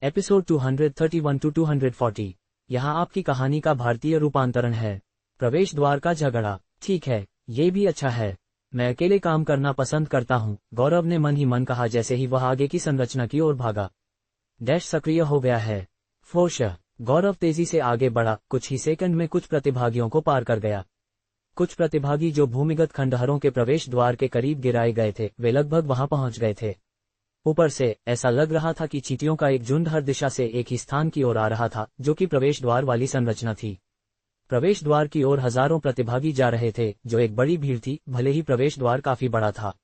Episode 231 to 240। यहाँ आपकी कहानी का भारतीय रूपांतरण है। प्रवेश द्वार का झगड़ा। ठीक है, ये भी अच्छा है। मैं अकेले काम करना पसंद करता हूँ, गौरव ने मन ही मन कहा जैसे ही वह आगे की संरचना की ओर भागा। डैश सक्रिय हो गया है। फोर्श। गौरव तेजी से आगे बढ़ा, कुछ ही सेकंड में कुछ प्रतिभागियों को पार कर गया। कुछ प्रतिभागी जो भूमिगत खंडहरों के प्रवेश द्वार के करीब गिराए गए थे, वे लगभग वहां पहुंच गए थे। ऊपर से ऐसा लग रहा था कि चींटियों का एक झुंड हर दिशा से एक ही स्थान की ओर आ रहा था, जो कि प्रवेश द्वार वाली संरचना थी। प्रवेश द्वार की ओर हजारों प्रतिभागी जा रहे थे, जो एक बड़ी भीड़ थी, भले ही प्रवेश द्वार काफी बड़ा था।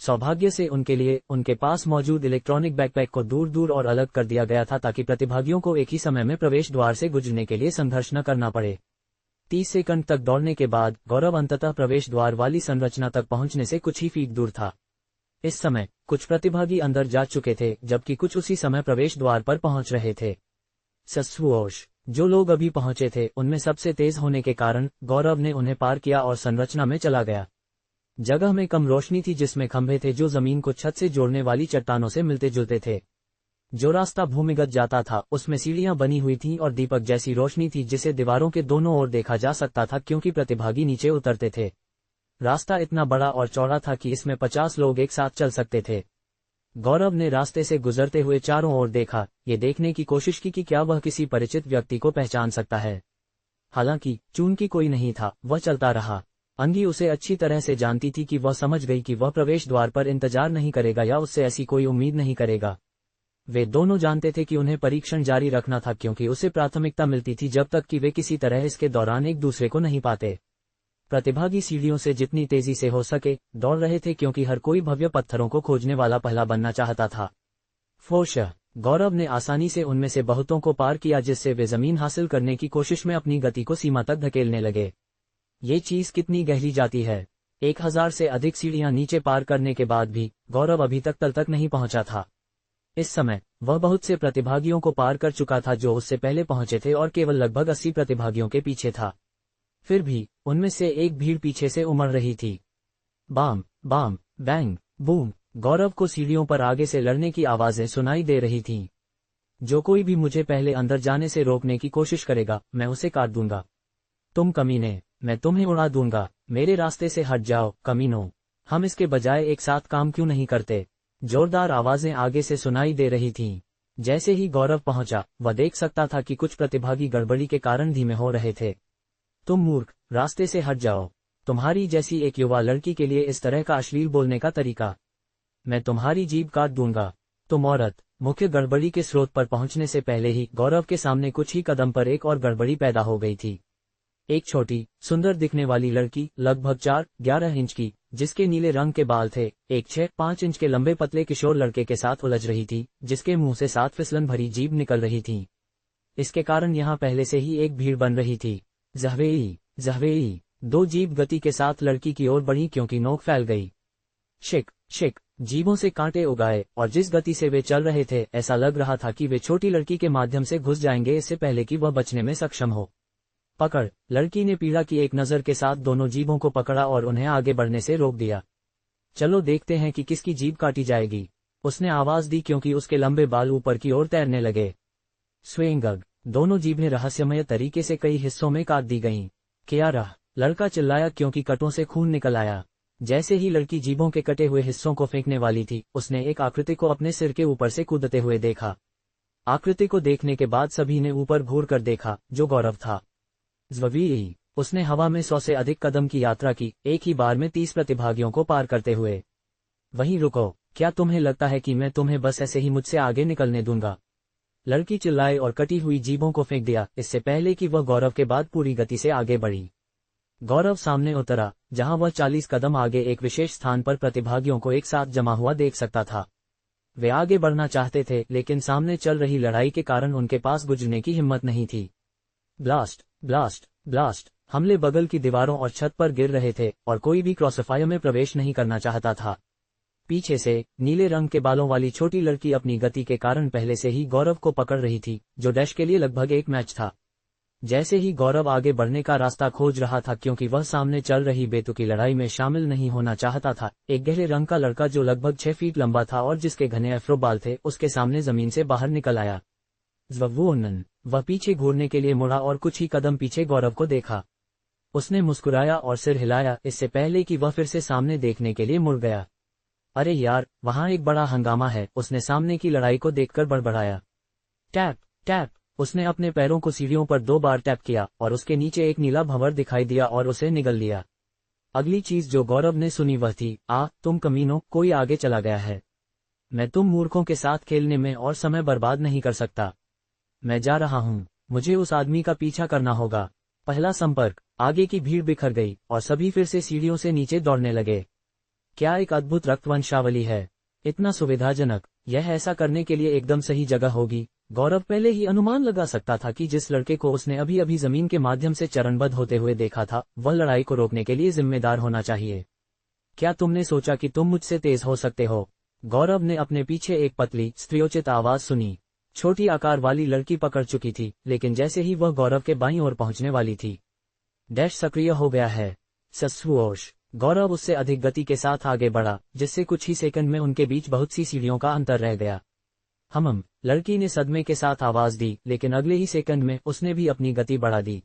सौभाग्य से उनके लिए उनके पास मौजूद इलेक्ट्रॉनिक बैकपैक को दूर दूर और अलग कर दिया गया था, ताकि प्रतिभागियों को एक ही समय में प्रवेश द्वार से गुजरने के लिए संघर्ष न करना पड़े। 30 सेकंड तक दौड़ने के बाद गौरव अंततः प्रवेश द्वार वाली संरचना तक पहुंचने से कुछ ही फीट दूर था। इस समय कुछ प्रतिभागी अंदर जा चुके थे, जबकि कुछ उसी समय प्रवेश द्वार पर पहुंच रहे थे। सस्वोश। जो लोग अभी पहुंचे थे उनमें सबसे तेज होने के कारण गौरव ने उन्हें पार किया और संरचना में चला गया। जगह में कम रोशनी थी, जिसमें खंभे थे जो जमीन को छत से जोड़ने वाली चट्टानों से मिलते जुलते थे। जो रास्ता भूमिगत जाता था उसमें सीढ़ियां बनी हुई थीं और दीपक जैसी रोशनी थी, जिसे दीवारों के दोनों ओर देखा जा सकता था, क्योंकि प्रतिभागी नीचे उतरते थे। रास्ता इतना बड़ा और चौड़ा था कि इसमें 50 लोग एक साथ चल सकते थे। गौरव ने रास्ते से गुजरते हुए चारों ओर देखा, ये देखने की कोशिश की कि क्या वह किसी परिचित व्यक्ति को पहचान सकता है। हालांकि चूंकि कोई नहीं था, वह चलता रहा। अंगी उसे अच्छी तरह से जानती थी कि वह समझ गई कि वह प्रवेश द्वार पर इंतजार नहीं करेगा या उससे ऐसी कोई उम्मीद नहीं करेगा। वे दोनों जानते थे कि उन्हें परीक्षण जारी रखना था, क्योंकि उसे प्राथमिकता मिलती थी जब तक कि वे किसी तरह इसके दौरान एक दूसरे को नहीं पाते। प्रतिभागी सीढ़ियों से जितनी तेजी से हो सके दौड़ रहे थे, क्योंकि हर कोई भव्य पत्थरों को खोजने वाला पहला बनना चाहता था। फोर्श। गौरव ने आसानी से उनमें से बहुतों को पार किया, जिससे वे जमीन हासिल करने की कोशिश में अपनी गति को सीमा तक धकेलने लगे। ये चीज कितनी गहरी जाती है। 1000 से अधिक सीढ़ियां नीचे पार करने के बाद भी गौरव अभी तक तल तक नहीं पहुंचा था। इस समय वह बहुत से प्रतिभागियों को पार कर चुका था जो उससे पहले पहुंचे थे, और केवल लगभग 80 प्रतिभागियों के पीछे था। फिर भी उनमें से एक भीड़ पीछे से उमड़ रही थी। Bam bam bang boom. Gaurav को सीढ़ियों पर आगे से लड़ने की आवाजें सुनाई दे रही थीं। जो कोई भी मुझे पहले अंदर जाने से रोकने की कोशिश करेगा, मैं उसे काट दूंगा। तुम कमीने, मैं तुम्हें उड़ा दूंगा। मेरे रास्ते से हट जाओ कमीनों। हम इसके बजाय एक साथ काम क्यों नहीं करते। जोरदार आवाजें आगे से सुनाई दे रही थीं। जैसे ही गौरव पहुंचा, वह देख सकता था कि कुछ प्रतिभागी गड़बड़ी के कारण धीमे हो रहे थे। तुम मूर्ख, रास्ते से हट जाओ। तुम्हारी जैसी एक युवा लड़की के लिए इस तरह का अश्लील बोलने का तरीका। मैं तुम्हारी जीभ काट दूंगा। तुम औरत। मुख्य गड़बड़ी के स्रोत पर पहुंचने से पहले ही गौरव के सामने कुछ ही कदम पर एक और गड़बड़ी पैदा हो गई थी। एक छोटी सुंदर दिखने वाली लड़की, लगभग 4-11 इंच की, जिसके नीले रंग के बाल थे, एक 6-5 इंच के लंबे पतले किशोर लड़के के साथ उलझ रही थी, जिसके मुंह से 7 फिसलन भरी जीभ निकल रही थी। इसके कारण यहाँ पहले से ही एक भीड़ बन रही थी। जहवेई जहवेई। 2 जीभ गति के साथ लड़की की ओर बढ़ी, क्योंकि नोक फैल गई। शिक शिक। जीभों से कांटे उगाए, और जिस गति से वे चल रहे थे, ऐसा लग रहा था कि वे छोटी लड़की के माध्यम से घुस जाएंगे, इससे पहले कि वह बचने में सक्षम हो। पकड़। लड़की ने पीड़ा की एक नजर के साथ दोनों जीभों को पकड़ा और उन्हें आगे बढ़ने से रोक दिया। चलो देखते हैं कि किसकी जीभ काटी जाएगी, उसने आवाज दी, क्योंकि उसके लंबे बाल ऊपर की ओर तैरने लगे। स्वेंगग। दोनों जीभें रहस्यमय तरीके से कई हिस्सों में काट दी गईं। क्या रहा। लड़का चिल्लाया, क्योंकि कटों से खून निकल आया। जैसे ही लड़की जीभों के कटे हुए हिस्सों को फेंकने वाली थी, उसने एक आकृति को अपने सिर के ऊपर से कूदते हुए देखा। आकृति को देखने के बाद सभी ने ऊपर घूर कर देखा, जो गौरव था। ज़्ववी। उसने हवा में 100 से अधिक कदम की यात्रा की, एक ही बार में 30 प्रतिभागियों को पार करते हुए। वहीं रुको। क्या तुम्हें लगता है कि मैं तुम्हें बस ऐसे ही मुझसे आगे निकलने दूंगा। लड़की चिल्लाए और कटी हुई जीभों को फेंक दिया, इससे पहले कि वह गौरव के बाद पूरी गति से आगे बढ़ी। गौरव सामने उतरा, जहां वह 40 कदम आगे एक विशेष स्थान पर प्रतिभागियों को एक साथ जमा हुआ देख सकता था। वे आगे बढ़ना चाहते थे, लेकिन सामने चल रही लड़ाई के कारण उनके पास गुजरने की हिम्मत नहीं थी। Blast blast blast. हमले बगल की दीवारों और छत पर गिर रहे थे, और कोई भी क्रॉसफायर में प्रवेश नहीं करना चाहता था। पीछे से नीले रंग के बालों वाली छोटी लड़की अपनी गति के कारण पहले से ही गौरव को पकड़ रही थी, जो डैश के लिए लगभग एक मैच था। जैसे ही गौरव आगे बढ़ने का रास्ता खोज रहा था, क्योंकि वह सामने चल रही बेतुकी लड़ाई में शामिल नहीं होना चाहता था, एक गहरे रंग का लड़का जो लगभग 6 फीट लंबा था और जिसके घने अफ्रो बाल थे, उसके सामने जमीन से बाहर निकल आया। ज़्ववुओनन। वह पीछे घूरने के लिए मुड़ा और कुछ ही कदम पीछे गौरव को देखा। उसने मुस्कुराया और सिर हिलाया, इससे पहले कि वह फिर से सामने देखने के लिए मुड़ गया। अरे यार, वहां एक बड़ा हंगामा है, उसने सामने की लड़ाई को देखकर बड़बड़ाया। Tap tap. उसने अपने पैरों को सीढ़ियों पर 2 बार टैप किया और उसके नीचे एक नीला भंवर दिखाई दिया और उसे निगल लिया। अगली चीज जो गौरव ने सुनी वह थी, तुम कमीनों, कोई आगे चला गया है। मैं तुम मूर्खों के साथ खेलने में और समय बर्बाद नहीं कर सकता। मैं जा रहा हूँ, मुझे उस आदमी का पीछा करना होगा। पहला संपर्क। आगे की भीड़ बिखर गई और सभी फिर से सीढ़ियों से नीचे दौड़ने लगे। क्या एक अद्भुत रक्तवंशावली है, इतना सुविधाजनक। यह ऐसा करने के लिए एकदम सही जगह होगी। गौरव पहले ही अनुमान लगा सकता था कि जिस लड़के को उसने अभी अभी जमीन के माध्यम से चरणबद्ध होते हुए देखा था, वह लड़ाई को रोकने के लिए जिम्मेदार होना चाहिए। क्या तुमने सोचा कि तुम मुझसे तेज हो सकते हो? गौरव ने अपने पीछे एक पतली, स्त्रियोचित आवाज सुनी। छोटी आकार वाली लड़की पकड़ चुकी थी, लेकिन जैसे ही वह गौरव के बाईं ओर पहुंचने वाली थी, डैश सक्रिय हो गया है। सस्वोश। गौरव उससे अधिक गति के साथ आगे बढ़ा, जिससे कुछ ही सेकंड में उनके बीच बहुत सी सीढ़ियों का अंतर रह गया। लड़की ने सदमे के साथ आवाज दी, लेकिन अगले ही सेकंड में उसने भी अपनी गति बढ़ा दी।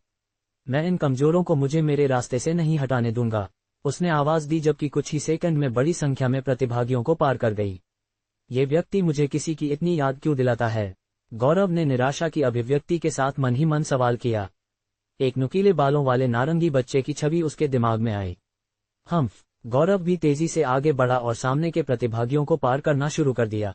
मैं इन कमजोरों को मुझे मेरे रास्ते से नहीं हटाने दूंगा, उसने आवाज दी, जबकि कुछ ही सेकंड में बड़ी संख्या में प्रतिभागियों को पार कर गई। ये व्यक्ति मुझे किसी की इतनी याद क्यों दिलाता है? गौरव ने निराशा की अभिव्यक्ति के साथ मन ही मन सवाल किया। एक नुकीले बालों वाले नारंगी बच्चे की छवि उसके दिमाग में आई। गौरव भी तेजी से आगे बढ़ा और सामने के प्रतिभागियों को पार करना शुरू कर दिया।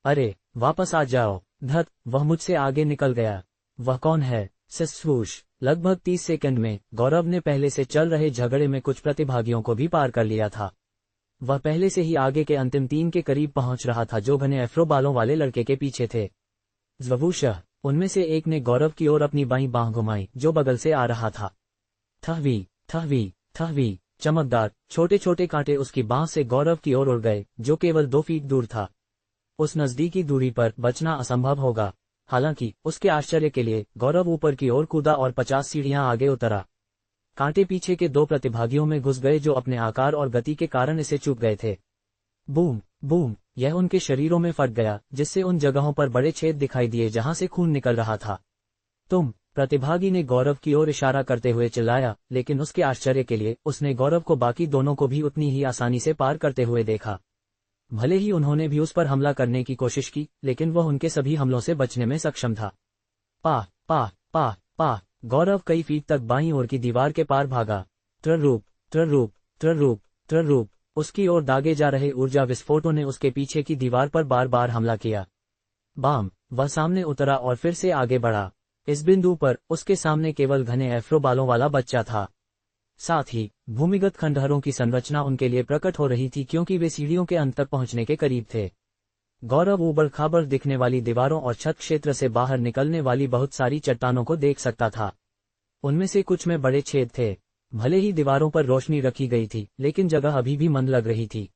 अरे, वापस आ जाओ। धत, वह मुझसे आगे निकल गया। वह कौन है? सस्वूश। लगभग 30 सेकंड में गौरव ने पहले से चल रहे झगड़े में कुछ प्रतिभागियों को भी पार कर लिया था। वह पहले से ही आगे के अंतिम 3 के करीब पहुंच रहा था, जो घने अफ्रो बालों वाले लड़के के पीछे थे। ज़्ववूशह। उनमें से एक ने गौरव की ओर अपनी बाईं बांह घुमाई, जो बगल से आ रहा था। थहवी थहवी थहवी। चमकदार छोटे छोटे कांटे उसकी बांह से गौरव की ओर उड़ गए, जो केवल 2 फीट दूर था। उस नजदीकी दूरी पर बचना असंभव होगा। हालांकि उसके आश्चर्य के लिए गौरव ऊपर की ओर कूदा और 50 सीढ़ियां आगे उतरा। कांटे पीछे के 2 प्रतिभागियों में घुस गए, जो अपने आकार और गति के कारण इसे चूक गए थे। Boom boom. यह उनके शरीरों में फट गया, जिससे उन जगहों पर बड़े छेद दिखाई दिए जहां से खून निकल रहा था। प्रतिभागी ने गौरव की ओर इशारा करते हुए चिल्लाया, लेकिन उसके आश्चर्य के लिए उसने गौरव को बाकी दोनों को भी उतनी ही आसानी से पार करते हुए देखा। भले ही उन्होंने भी उस पर हमला करने की कोशिश की, लेकिन वह उनके सभी हमलों से बचने में सक्षम था। पाह पाह पाह पाह। गौरव कई फीट तक बाईं ओर की दीवार के पार भागा। त्ररूप त्ररूप त्ररूप त्ररूप। उसकी ओर दागे जा रहे ऊर्जा विस्फोटों ने उसके पीछे की दीवार पर बार बार हमला किया। बाम। वह सामने उतरा और फिर से आगे बढ़ा। इस बिंदु पर उसके सामने केवल घने एफ्रो बालों वाला बच्चा था। साथ ही भूमिगत खंडहरों की संरचना उनके लिए प्रकट हो रही थी, क्योंकि वे सीढ़ियों के अंत तक पहुंचने के करीब थे। गौरव ऊबड़ खाबड़ दिखने वाली दीवारों और छत क्षेत्र से बाहर निकलने वाली बहुत सारी चट्टानों को देख सकता था। उनमें से कुछ में बड़े छेद थे। भले ही दीवारों पर रोशनी रखी गई थी, लेकिन जगह अभी भी मंद लग रही थी।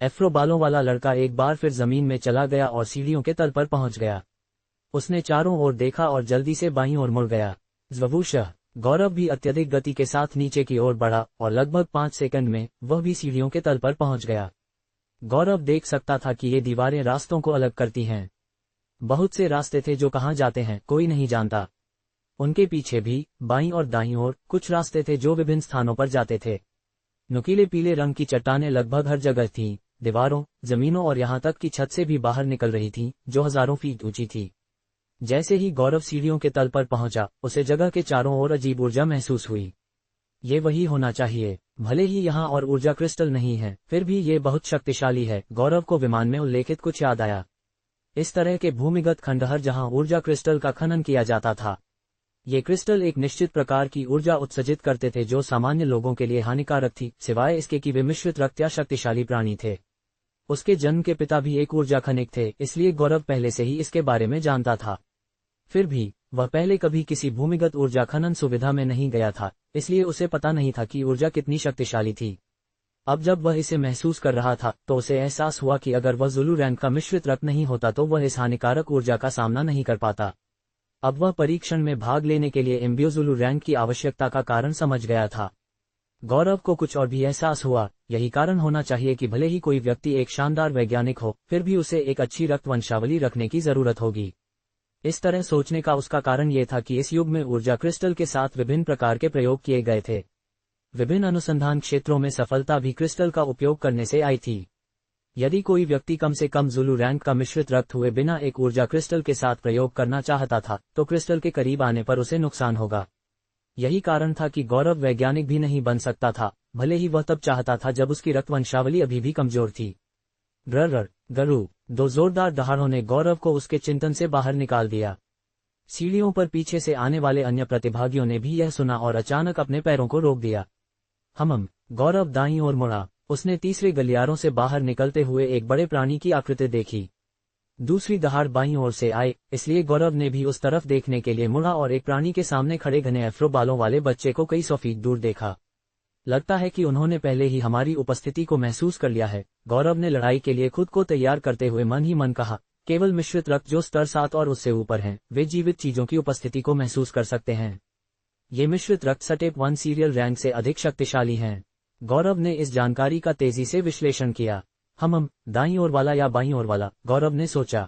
एफ्रो बालों वाला लड़का एक बार फिर जमीन में चला गया और सीढ़ियों के तल पर पहुंच गया। उसने चारों ओर देखा और जल्दी से बाईं ओर मुड़ गया। ज़्ववूशह। गौरव भी अत्यधिक गति के साथ नीचे की ओर बढ़ा और लगभग 5 सेकंड में वह भी सीढ़ियों के तल पर पहुंच गया। गौरव देख सकता था कि ये दीवारें रास्तों को अलग करती हैं। बहुत से रास्ते थे जो कहां जाते हैं कोई नहीं जानता। उनके पीछे भी बाईं और दाईं ओर कुछ रास्ते थे जो विभिन्न स्थानों पर जाते थे। नुकीले पीले रंग की चट्टानें लगभग हर जगह थीं, दीवारों, जमीनों और यहां तक कि छत से भी बाहर निकल रही थीं, जो हजारों फीट ऊंची थी। जैसे ही गौरव सीढ़ियों के तल पर पहुंचा, उसे जगह के चारों ओर अजीब ऊर्जा महसूस हुई। ये वही होना चाहिए। भले ही यहाँ और ऊर्जा क्रिस्टल नहीं है, फिर भी ये बहुत शक्तिशाली है। गौरव को विमान में उल्लेखित कुछ याद आया। इस तरह के भूमिगत खंडहर जहाँ ऊर्जा क्रिस्टल का खनन किया जाता था। ये क्रिस्टल एक निश्चित प्रकार की ऊर्जा उत्सर्जित करते थे जो सामान्य लोगों के लिए हानिकारक थी, सिवाय इसके कि वे मिश्रित रक्त या शक्तिशाली प्राणी थे। उसके जन्म के पिता भी एक ऊर्जा खनिक थे, इसलिए गौरव पहले से ही इसके बारे में जानता था। फिर भी वह पहले कभी किसी भूमिगत ऊर्जा खनन सुविधा में नहीं गया था, इसलिए उसे पता नहीं था कि ऊर्जा कितनी शक्तिशाली थी। अब जब वह इसे महसूस कर रहा था, तो उसे एहसास हुआ कि अगर वह ज़ुलू रैंक का मिश्रित रक्त नहीं होता तो वह इस हानिकारक ऊर्जा का सामना नहीं कर पाता। अब वह परीक्षण में भाग लेने के लिए एम्बियो ज़ुलू रैंक की आवश्यकता का कारण समझ गया था। गौरव को कुछ और भी एहसास हुआ। यही कारण होना चाहिए कि भले ही कोई व्यक्ति एक शानदार वैज्ञानिक हो, फिर भी उसे एक अच्छी रक्त वंशावली रखने की जरूरत होगी। इस तरह सोचने का उसका कारण ये था कि इस युग में ऊर्जा क्रिस्टल के साथ विभिन्न प्रकार के प्रयोग किए गए थे। विभिन्न अनुसंधान क्षेत्रों में सफलता भी क्रिस्टल का उपयोग करने से आई थी। यदि कोई व्यक्ति कम से कम जुलू रैंक का मिश्रित रक्त हुए बिना एक ऊर्जा क्रिस्टल के साथ प्रयोग करना चाहता था, तो क्रिस्टल के करीब आने पर उसे नुकसान होगा। यही कारण था कि गौरव वैज्ञानिक भी नहीं बन सकता था, भले ही वह तब चाहता था जब उसकी रक्तवंशावली अभी भी कमजोर थी। ग्रर गरु, दो जोरदार दहाड़ों ने गौरव को उसके चिंतन से बाहर निकाल दिया। सीढ़ियों पर पीछे से आने वाले अन्य प्रतिभागियों ने भी यह सुना और अचानक अपने पैरों को रोक दिया। गौरव दाईं ओर मुड़ा। उसने तीसरे गलियारों से बाहर निकलते हुए एक बड़े प्राणी की आकृति देखी। दूसरी दहाड़ बाईं ओर से आए, इसलिए गौरव ने भी उस तरफ देखने के लिए मुड़ा और एक प्राणी के सामने खड़े घने अफ्रो बालों वाले बच्चे को कई 100 फीट दूर देखा। लगता है कि उन्होंने पहले ही हमारी उपस्थिति को महसूस कर लिया है, गौरव ने लड़ाई के लिए खुद को तैयार करते हुए मन ही मन कहा। केवल मिश्रित रक्त जो स्तर 7 और उससे ऊपर हैं, वे जीवित चीजों की उपस्थिति को महसूस कर सकते हैं। ये मिश्रित रक्त स्टेप 1 सीरियल रैंक से अधिक शक्तिशाली हैं। गौरव ने इस जानकारी का तेजी से विश्लेषण किया। दाईं ओर वाला या बाईं ओर वाला, गौरव ने सोचा।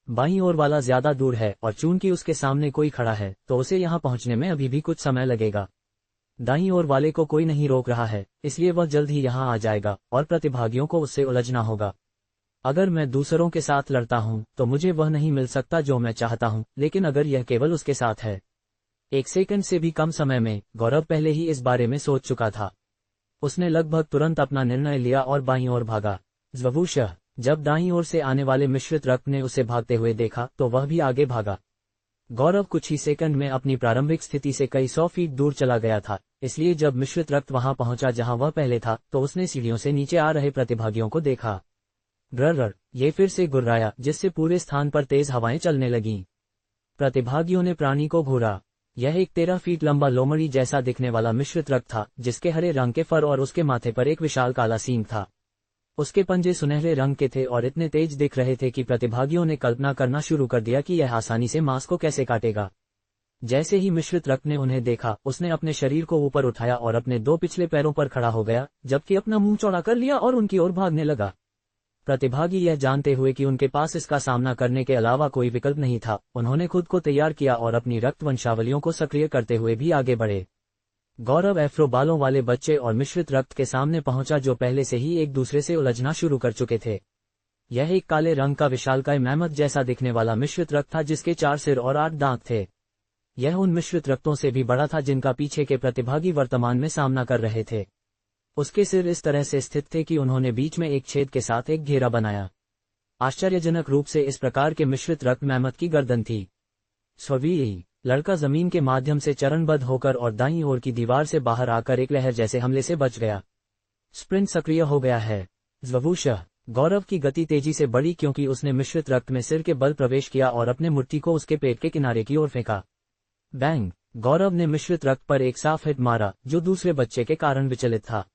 बाईं ओर वाला ज्यादा दूर है और चूंकि उसके सामने कोई खड़ा है, तो उसे यहां पहुंचने में अभी भी कुछ समय लगेगा। दाईं ओर वाले को कोई नहीं रोक रहा है, इसलिए वह जल्द ही यहां आ जाएगा और प्रतिभागियों को उससे उलझना होगा। अगर मैं दूसरों के साथ लड़ता हूं, तो मुझे वह नहीं मिल सकता जो मैं चाहता हूं, लेकिन अगर यह केवल उसके साथ है। 1 सेकंड से भी कम समय में गौरव पहले ही इस बारे में सोच चुका था। उसने लगभग तुरंत अपना निर्णय लिया और बाईं ओर भागा। ज़वूशह, जब दाईं ओर से आने वाले मिश्रित रक्त ने उसे भागते हुए देखा, तो वह भी आगे भागा। गौरव कुछ ही सेकंड में अपनी प्रारंभिक स्थिति से कई 100 फीट दूर चला गया था, इसलिए जब मिश्रित रक्त वहां पहुंचा जहां वह पहले था, तो उसने सीढ़ियों से नीचे आ रहे प्रतिभागियों को देखा। ग्रर, ये फिर से गुर्राया, जिससे पूरे स्थान पर तेज हवाएं चलने लगीं। प्रतिभागियों ने प्राणी को घूरा। यह एक 13 फीट लंबा लोमड़ी जैसा दिखने वाला मिश्रित रक्त था, जिसके हरे रंग के फर और उसके माथे पर एक विशाल काला सींग था। उसके पंजे सुनहरे रंग के थे और इतने तेज दिख रहे थे कि प्रतिभागियों ने कल्पना करना शुरू कर दिया कि यह आसानी से मांस को कैसे काटेगा। जैसे ही मिश्रित रक्त ने उन्हें देखा, उसने अपने शरीर को ऊपर उठाया और अपने 2 पिछले पैरों पर खड़ा हो गया, जबकि अपना मुंह चौड़ा कर लिया और उनकी ओर भागने लगा। प्रतिभागी यह जानते हुए कि उनके पास इसका सामना करने के अलावा कोई विकल्प नहीं था, उन्होंने खुद को तैयार किया और अपनी रक्त वंशावलियों को सक्रिय करते हुए भी आगे बढ़े। गौरव एफ्रो बालों वाले बच्चे और मिश्रित रक्त के सामने पहुंचा, जो पहले से ही एक दूसरे से उलझना शुरू कर चुके थे। यह एक काले रंग का विशालकाय मैमथ जैसा दिखने वाला मिश्रित रक्त था, जिसके 4 सिर और 8 दांत थे। यह उन मिश्रित रक्तों से भी बड़ा था जिनका पीछे के प्रतिभागी वर्तमान में सामना कर रहे थे। उसके सिर इस तरह से स्थित थे कि उन्होंने बीच में एक छेद के साथ एक घेरा बनाया। आश्चर्यजनक रूप से इस प्रकार के मिश्रित रक्त मैमथ की गर्दन थी। स्ववीयी, लड़का जमीन के माध्यम से चरणबद्ध होकर और दाईं ओर की दीवार से बाहर आकर एक लहर जैसे हमले से बच गया। स्प्रिंट सक्रिय हो गया है। ज़वूशह, गौरव की गति तेजी से बढ़ी क्योंकि उसने मिश्रित रक्त में सिर के बल प्रवेश किया और अपने मुट्ठी को उसके पेट के किनारे की ओर फेंका। बैंग, गौरव ने मिश्रित रक्त पर एक साफ हिट मारा, जो दूसरे बच्चे के कारण विचलित था।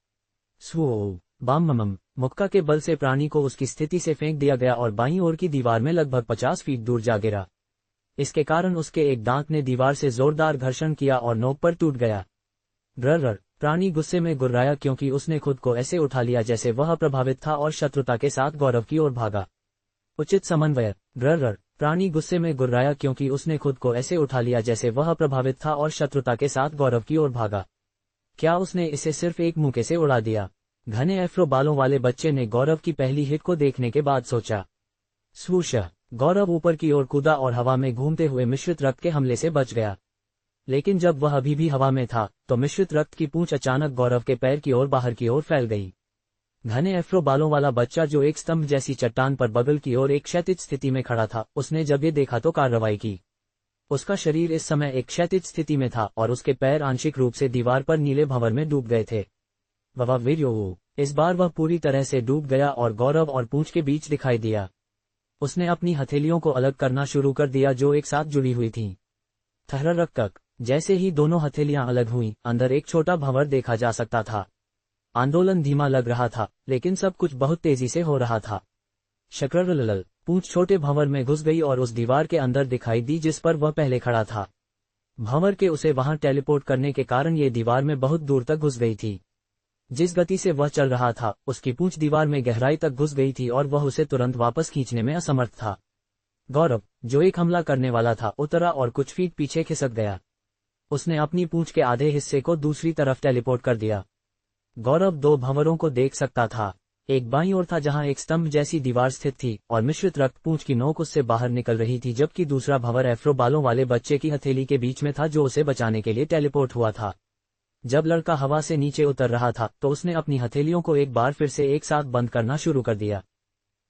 स्वो बाम, मुक्का के बल से प्राणी को उसकी स्थिति से फेंक दिया गया और बाईं ओर की दीवार में लगभग 50 फीट दूर जा गिरा। इसके कारण उसके एक दांत ने दीवार से जोरदार घर्षण किया और नोक पर टूट गया। ग्रर, प्राणी गुस्से में गुर्राया क्योंकि उसने खुद को ऐसे उठा लिया जैसे वह प्रभावित था और शत्रुता के साथ गौरव की ओर भागा। उचित समन्वय। ग्रर, प्राणी गुस्से में गुर्राया क्योंकि उसने खुद को ऐसे उठा लिया जैसे वह प्रभावित था और शत्रुता के साथ गौरव की ओर भागा। क्या उसने इसे सिर्फ एक मुक्के से उड़ा दिया? घने एफ्रो बालों वाले बच्चे ने गौरव की पहली हिट को देखने के बाद सोचा। स्वूशह, गौरव ऊपर की ओर कूदा और हवा में घूमते हुए मिश्रित रक्त के हमले से बच गया। लेकिन जब वह अभी भी हवा में था, तो मिश्रित रक्त की पूंछ अचानक गौरव के पैर की ओर बाहर की ओर फैल गई। घने एफ्रो बालों वाला बच्चा, जो एक स्तंभ जैसी चट्टान पर बगल की ओर एक क्षैतिज स्थिति में खड़ा था, उसने जब ये देखा तो कार्रवाई की। उसका शरीर इस समय एक क्षैतिज स्थिति में था और उसके पैर आंशिक रूप से दीवार पर नीले भंवर में डूब गए थे। इस बार वह पूरी तरह से डूब गया और गौरव और पूंछ के बीच दिखाई दिया। उसने अपनी हथेलियों को अलग करना शुरू कर दिया जो एक साथ जुड़ी हुई थीं। थर्ररक्कक, जैसे ही दोनों हथेलियां अलग हुईं, अंदर एक छोटा भंवर देखा जा सकता था। आंदोलन धीमा लग रहा था, लेकिन सब कुछ बहुत तेजी से हो रहा था। शक्ररलल, पूंछ छोटे भंवर में घुस गई और उस दीवार के अंदर दिखाई दी जिस पर वह पहले खड़ा था। भंवर के उसे वहां टेलीपोर्ट करने के कारण ये दीवार में बहुत दूर तक घुस गई थी। जिस गति से वह चल रहा था, उसकी पूंछ दीवार में गहराई तक घुस गई थी और वह उसे तुरंत वापस खींचने में असमर्थ था। गौरव, जो एक हमला करने वाला था, उतरा और कुछ फीट पीछे खिसक गया। उसने अपनी पूंछ के आधे हिस्से को दूसरी तरफ टेलीपोर्ट कर दिया। गौरव दो भंवरों को देख सकता था। एक बाईं ओर था जहां एक स्तंभ जैसी दीवार स्थित थी और मिश्रित रक्त पूंछ की नोक उससे बाहर निकल रही थी, जबकि दूसरा भंवर एफ्रो बालों वाले बच्चे की हथेली के बीच में था जो उसे बचाने के लिए टेलीपोर्ट हुआ था। जब लड़का हवा से नीचे उतर रहा था तो उसने अपनी हथेलियों को एक बार फिर से एक साथ बंद करना शुरू कर दिया।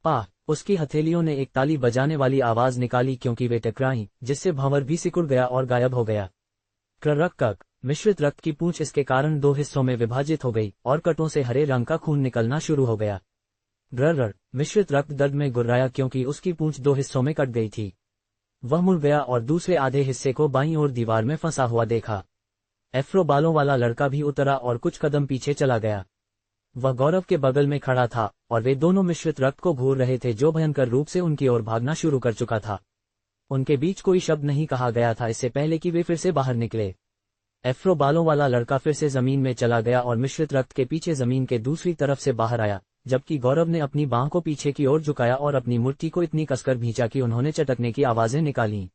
पाह! उसकी हथेलियों ने एक ताली बजाने वाली आवाज निकाली क्योंकि वे टकराईं, जिससे भंवर भी सिकुड़ गया और गायब हो गया। क्ररक, मिश्रित रक्त की पूंछ इसके कारण दो हिस्सों में विभाजित हो गई और कटों से हरे रंग का खून निकलना शुरू हो गया। ग्रर, मिश्रित रक्त दर्द में गुर्राया क्योंकि उसकी पूंछ दो हिस्सों में कट गई थी। वह मुड़ गया और दूसरे आधे हिस्से को बाईं ओर दीवार में फंसा हुआ देखा। एफ्रो बालों वाला लड़का भी उतरा और कुछ कदम पीछे चला गया। वह गौरव के बगल में खड़ा था और वे दोनों मिश्रित रक्त को घूर रहे थे जो भयंकर रूप से उनकी ओर भागना शुरू कर चुका था। उनके बीच कोई शब्द नहीं कहा गया था इससे पहले कि वे फिर से बाहर निकले। एफ्रो बालों वाला लड़का फिर से जमीन में चला गया और मिश्रित रक्त के पीछे जमीन के दूसरी तरफ से बाहर आया, जबकि गौरव ने अपनी बांह को पीछे की ओर झुकाया और अपनी मुट्ठी को इतनी कसकर भींचा कि उन्होंने चटकने की आवाजें निकाली।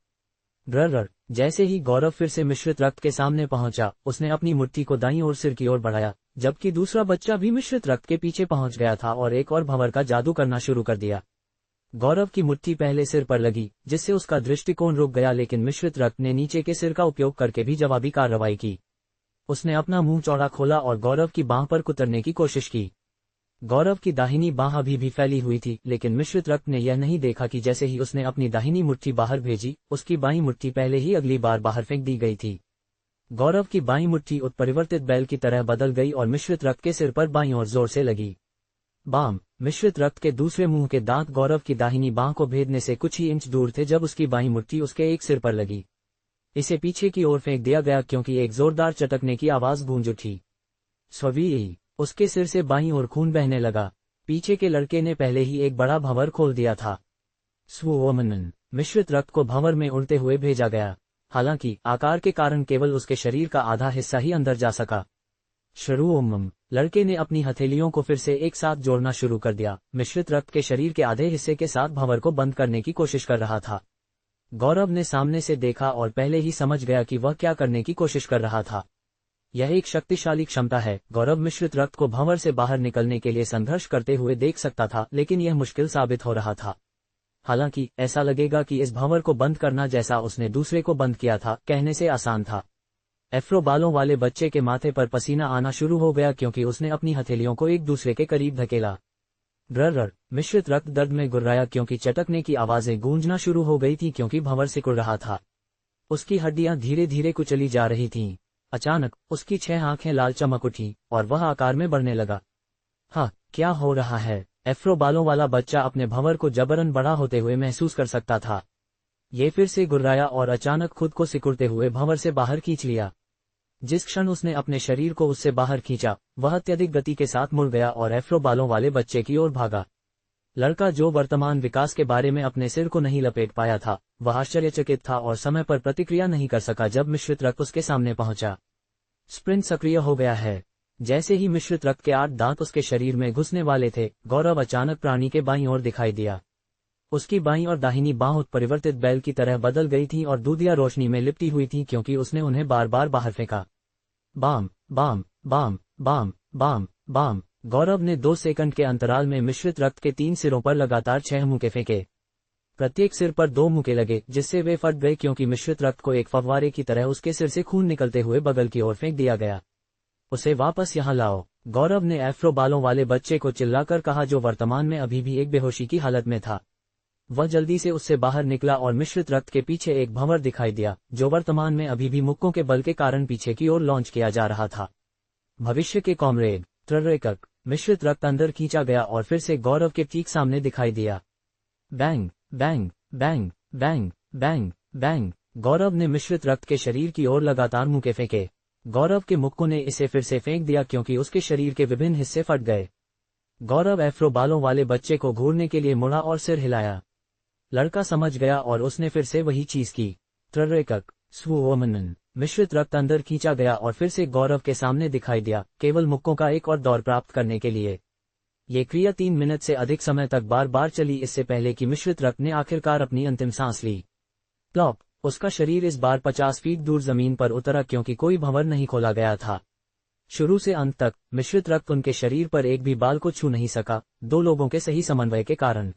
ग्रर, जैसे ही गौरव फिर से मिश्रित रक्त के सामने पहुंचा, उसने अपनी मुट्ठी को दाईं ओर सिर की ओर बढ़ाया, जबकि दूसरा बच्चा भी मिश्रित रक्त के पीछे पहुंच गया था और एक और भंवर का जादू करना शुरू कर दिया। गौरव की मुट्ठी पहले सिर पर लगी, जिससे उसका दृष्टिकोण रुक गया, लेकिन मिश्रित रक्त ने नीचे के सिर का उपयोग करके भी जवाबी कार्रवाई की। उसने अपना मुंह चौड़ा खोला और गौरव की बांह पर कुतरने की कोशिश की। गौरव की दाहिनी बांह अभी भी फैली हुई थी, लेकिन मिश्रित रक्त ने यह नहीं देखा कि जैसे ही उसने अपनी दाहिनी मुट्ठी बाहर भेजी, उसकी बाईं मुट्ठी पहले ही अगली बार बाहर फेंक दी गई थी। गौरव की बाईं मुट्ठी उत्परिवर्तित बैल की तरह बदल गई और मिश्रित रक्त के सिर पर बाईं ओर जोर से लगी। बाम! मिश्रित रक्त के दूसरे मुंह के दांत गौरव की दाहिनी बांह को भेदने से कुछ ही इंच दूर थे जब उसकी बाईं मुट्ठी उसके एक सिर पर लगी। इसे पीछे की ओर फेंक दिया गया क्योंकि एक जोरदार चटकने की आवाज गूंज उठी। स्ववी! उसके सिर से बाईं ओर खून बहने लगा। पीछे के लड़के ने पहले ही एक बड़ा भंवर खोल दिया था। स्वोमनन! मिश्रित रक्त को भंवर में उड़ते हुए भेजा गया। हालांकि आकार के कारण केवल उसके शरीर का आधा हिस्सा ही अंदर जा सका। शरूओमम! लड़के ने अपनी हथेलियों को फिर से एक साथ जोड़ना शुरू कर दिया। मिश्रित रक्त के शरीर के आधे हिस्से के साथ भंवर को बंद करने की कोशिश कर रहा था। गौरव ने सामने से देखा और पहले ही समझ गया कि वह क्या करने की कोशिश कर रहा था। यह एक शक्तिशाली क्षमता है। गौरव मिश्रित रक्त को भंवर से बाहर निकलने के लिए संघर्ष करते हुए देख सकता था, लेकिन यह मुश्किल साबित हो रहा था। हालांकि ऐसा लगेगा कि इस भंवर को बंद करना जैसा उसने दूसरे को बंद किया था, कहने से आसान था। एफ्रो बालों वाले बच्चे के माथे पर पसीना आना शुरू हो गया क्योंकि उसने अपनी हथेलियों को एक दूसरे के करीब धकेला। ग्रर! मिश्रित रक्त दर्द में गुर्राया क्योंकि चटकने की आवाजें गूंजना शुरू हो गई थी क्योंकि भंवर सिकुड़ रहा था। उसकी हड्डियां धीरे धीरे कुचली जा रही थीं। अचानक उसकी 6 आंखें लाल चमक उठी और वह आकार में बढ़ने लगा। हाँ, क्या हो रहा है? एफ्रो बालों वाला बच्चा अपने भंवर को जबरन बड़ा होते हुए महसूस कर सकता था। ये फिर से गुर्राया और अचानक खुद को सिकुड़ते हुए भंवर से बाहर खींच लिया। जिस क्षण उसने अपने शरीर को उससे बाहर खींचा, वह अत्यधिक गति के साथ मुड़ गया और एफ्रो बालों वाले बच्चे की ओर भागा। लड़का, जो वर्तमान विकास के बारे में अपने सिर को नहीं लपेट पाया था, वह आश्चर्यचकित था और समय पर प्रतिक्रिया नहीं कर सका जब मिश्रित रक्त उसके सामने पहुंचा। स्प्रिंट सक्रिय हो गया है। जैसे ही मिश्रित रक्त के 8 दांत उसके शरीर में घुसने वाले थे, गौरव अचानक प्राणी के बाईं ओर दिखाई दिया। उसकी बाईं और दाहिनी बांह उत्परिवर्तित बैल की तरह बदल गई थी और दूधिया रोशनी में लिपटी हुई थी क्योंकि उसने उन्हें बार बार बाहर फेंका। Bam bam bam bam bam bam! Gaurav ने 2 सेकंड के अंतराल में मिश्रित रक्त के 3 सिरों पर लगातार 6 मुक्के फेंके। प्रत्येक सिर पर 2 मुक्के लगे, जिससे वे फट गए क्योंकि मिश्रित रक्त को एक फव्वारे की तरह उसके सिर से खून निकलते हुए बगल की ओर फेंक दिया गया। उसे वापस यहाँ लाओ! गौरव ने एफ्रो बालों वाले बच्चे को चिल्लाकर कहा, जो वर्तमान में अभी भी एक बेहोशी की हालत में था। वह जल्दी से उससे बाहर निकला और मिश्रित रक्त के पीछे एक भंवर दिखाई दिया, जो वर्तमान में अभी भी मुक्कों के बल के कारण पीछे की ओर लॉन्च किया जा रहा था। भविष्य के कॉमरेड त्ररेकक! मिश्रित रक्त अंदर खींचा गया और फिर से गौरव के ठीक सामने दिखाई दिया। Bang bang bang bang bang bang! Gaurav ने मिश्रित रक्त के शरीर की ओर लगातार मुक्के फेंके। गौरव के मुक्कों ने इसे फिर से फेंक दिया क्योंकि उसके शरीर के विभिन्न हिस्से फट गए। गौरव एफ्रो बालों वाले बच्चे को घूरने के लिए मुड़ा और सिर हिलाया। लड़का समझ गया और उसने फिर से वही चीज की। त्ररेकक! स्वोमनन! मिश्रित रक्त अंदर खींचा गया और फिर से गौरव के सामने दिखाई दिया, केवल मुक्कों का एक और दौर प्राप्त करने के लिए। ये क्रिया 3 मिनट से अधिक समय तक बार बार चली, इससे पहले कि मिश्रित रक्त ने आखिरकार अपनी अंतिम सांस ली। प्लॉप, उसका शरीर इस बार 50 फीट दूर जमीन पर उतरा क्योंकि कोई भंवर नहीं खोला गया था। शुरू से अंत तक मिश्रित रक्त उनके शरीर पर एक भी बाल को छू नहीं सका, 2 लोगों के सही समन्वय के कारण।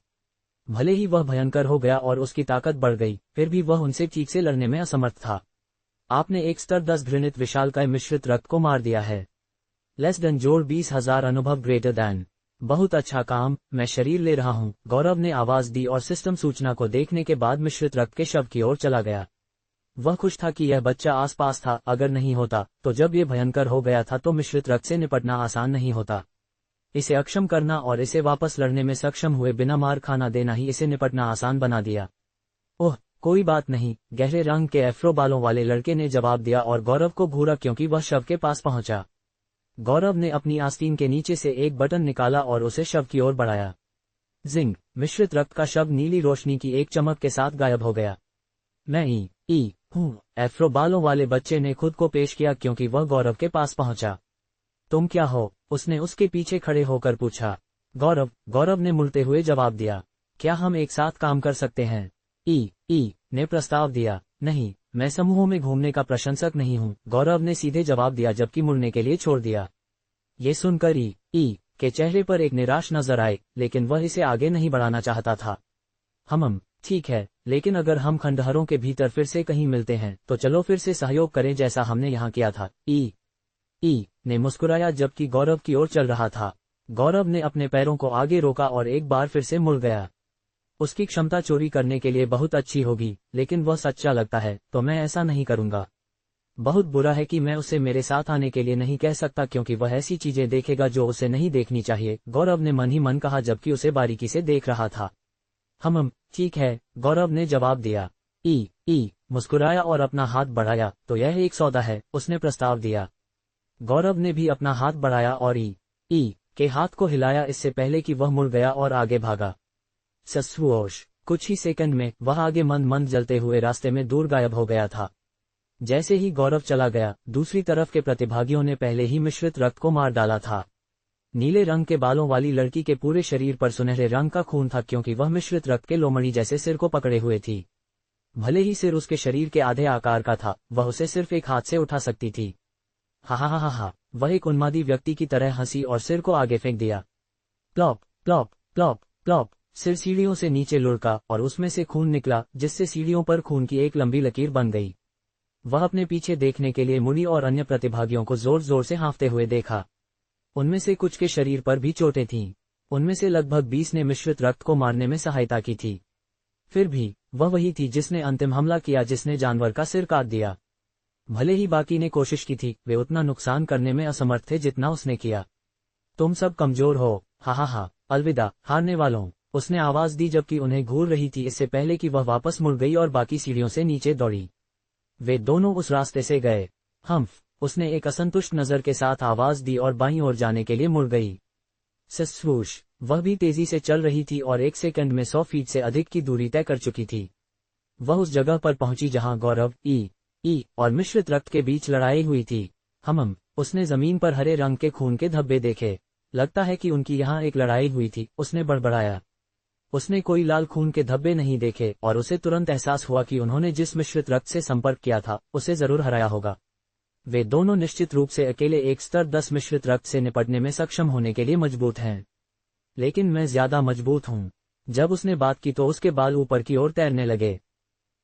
भले ही वह भयंकर हो गया और उसकी ताकत बढ़ गई, फिर भी वह उनसे ठीक से लड़ने में असमर्थ था। आपने एक स्तर 10 घृणित विशालकाय मिश्रित रक्त को मार दिया है। लेस देन जोड़ 20,000 अनुभव ग्रेटर दैन। बहुत अच्छा काम, मैं शरीर ले रहा हूं, गौरव ने आवाज दी और सिस्टम सूचना को देखने के बाद मिश्रित रक्त के शव की ओर चला गया। वह खुश था कि यह बच्चा आसपास था, अगर नहीं होता तो जब ये भयंकर हो गया था तो मिश्रित रक्त से निपटना आसान नहीं होता। इसे अक्षम करना और इसे वापस लड़ने में सक्षम हुए बिना मार खाना देना ही इसे निपटना आसान बना दिया। ओह, कोई बात नहीं, गहरे रंग के एफ्रो बालों वाले लड़के ने जवाब दिया और गौरव को घूरा क्योंकि वह शव के पास पहुंचा। गौरव ने अपनी आस्तीन के नीचे से एक बटन निकाला और उसे शव की ओर बढ़ाया। जिंग, मिश्रित रक्त का शव नीली रोशनी की एक चमक के साथ गायब हो गया। मैं ई हूँ, एफ्रो बालों वाले बच्चे ने खुद को पेश किया क्योंकि वह गौरव के पास पहुंचा। तुम क्या हो? उसने उसके पीछे खड़े होकर पूछा। गौरव ने मुड़ते हुए जवाब दिया। क्या हम एक साथ काम कर सकते हैं? ई ने प्रस्ताव दिया। नहीं, मैं समूहों में घूमने का प्रशंसक नहीं हूँ, गौरव ने सीधे जवाब दिया जबकि मुड़ने के लिए छोड़ दिया। ये सुनकर ई के चेहरे पर एक निराश नजर आए, लेकिन वह इसे आगे नहीं बढ़ाना चाहता था। ठीक है, लेकिन अगर हम खंडहरों के भीतर फिर से कहीं मिलते हैं तो चलो फिर से सहयोग करें जैसा हमने यहाँ किया था। ई ने मुस्कुराया जबकि गौरव की ओर चल रहा था। गौरव ने अपने पैरों को आगे रोका और एक बार फिर से मुड़ गया। उसकी क्षमता चोरी करने के लिए बहुत अच्छी होगी, लेकिन वह सच्चा लगता है, तो मैं ऐसा नहीं करूंगा। बहुत बुरा है कि मैं उसे मेरे साथ आने के लिए नहीं कह सकता क्योंकि वह ऐसी चीजें देखेगा जो उसे नहीं देखनी चाहिए, गौरव ने मन ही मन कहा जबकि उसे बारीकी से देख रहा था। ठीक है, गौरव ने जवाब दिया। ई मुस्कुराया और अपना हाथ बढ़ाया। तो यह एक सौदा है, उसने प्रस्ताव दिया। गौरव ने भी अपना हाथ बढ़ाया और ई के हाथ को हिलाया इससे पहले कि वह मुड़ गया और आगे भागा। सस्वोश, कुछ ही सेकंड में वह आगे मंद मंद जलते हुए रास्ते में दूर गायब हो गया था। जैसे ही गौरव चला गया, दूसरी तरफ के प्रतिभागियों ने पहले ही मिश्रित रक्त को मार डाला था। नीले रंग के बालों वाली लड़की के पूरे शरीर पर सुनहरे रंग का खून था क्योंकि वह मिश्रित रक्त के लोमड़ी जैसे सिर को पकड़े हुए थी। भले ही सिर उसके शरीर के आधे आकार का था, वह उसे सिर्फ एक हाथ से उठा सकती थी। हा, वह एक उन्मादी व्यक्ति की तरह हंसी और सिर को आगे फेंक दिया। प्लॉप प्लॉप प्लॉप प्लॉप, सिर सीढ़ियों से नीचे लुढ़का और उसमें से खून निकला जिससे सीढ़ियों पर खून की एक लंबी लकीर बन गई। वह अपने पीछे देखने के लिए मुड़ी और अन्य प्रतिभागियों को जोर जोर से हाँफते हुए देखा। उनमें से कुछ के शरीर पर भी चोटें थीं। उनमें से लगभग 20 ने मिश्रित रक्त को मारने में सहायता की थी। फिर भी वह वही थी जिसने अंतिम हमला किया, जिसने जानवर का सिर काट दिया। भले ही बाकी ने कोशिश की थी, वे उतना नुकसान करने में असमर्थ थे जितना उसने किया। तुम सब कमजोर हो। हा, अलविदा हारने वालों, उसने आवाज दी जबकि उन्हें घूर रही थी इससे पहले कि वह वापस मुड़ गई और बाकी सीढ़ियों से नीचे दौड़ी। वे दोनों उस रास्ते से गए। उसने एक असंतुष्ट नजर के साथ आवाज दी और बाईं ओर जाने के लिए मुड़ गई। सस्वूश, वह भी तेजी से चल रही थी और 1 सेकंड में 100 फीट से अधिक की दूरी तय कर चुकी थी। वह उस जगह पर पहुंची जहां गौरव ई और मिश्रित रक्त के बीच लड़ाई हुई थी। उसने जमीन पर हरे रंग के खून के धब्बे देखे। लगता है कि उनकी यहाँ एक लड़ाई हुई थी, उसने बड़बड़ाया। उसने कोई लाल खून के धब्बे नहीं देखे और उसे तुरंत एहसास हुआ कि उन्होंने जिस मिश्रित रक्त से संपर्क किया था उसे जरूर हराया होगा। वे दोनों निश्चित रूप से अकेले एक स्तर 10 मिश्रित रक्त से निपटने में सक्षम होने के लिए मजबूत हैं, लेकिन मैं ज्यादा मजबूत हूँ। जब उसने बात की तो उसके बाल ऊपर की ओर तैरने लगे।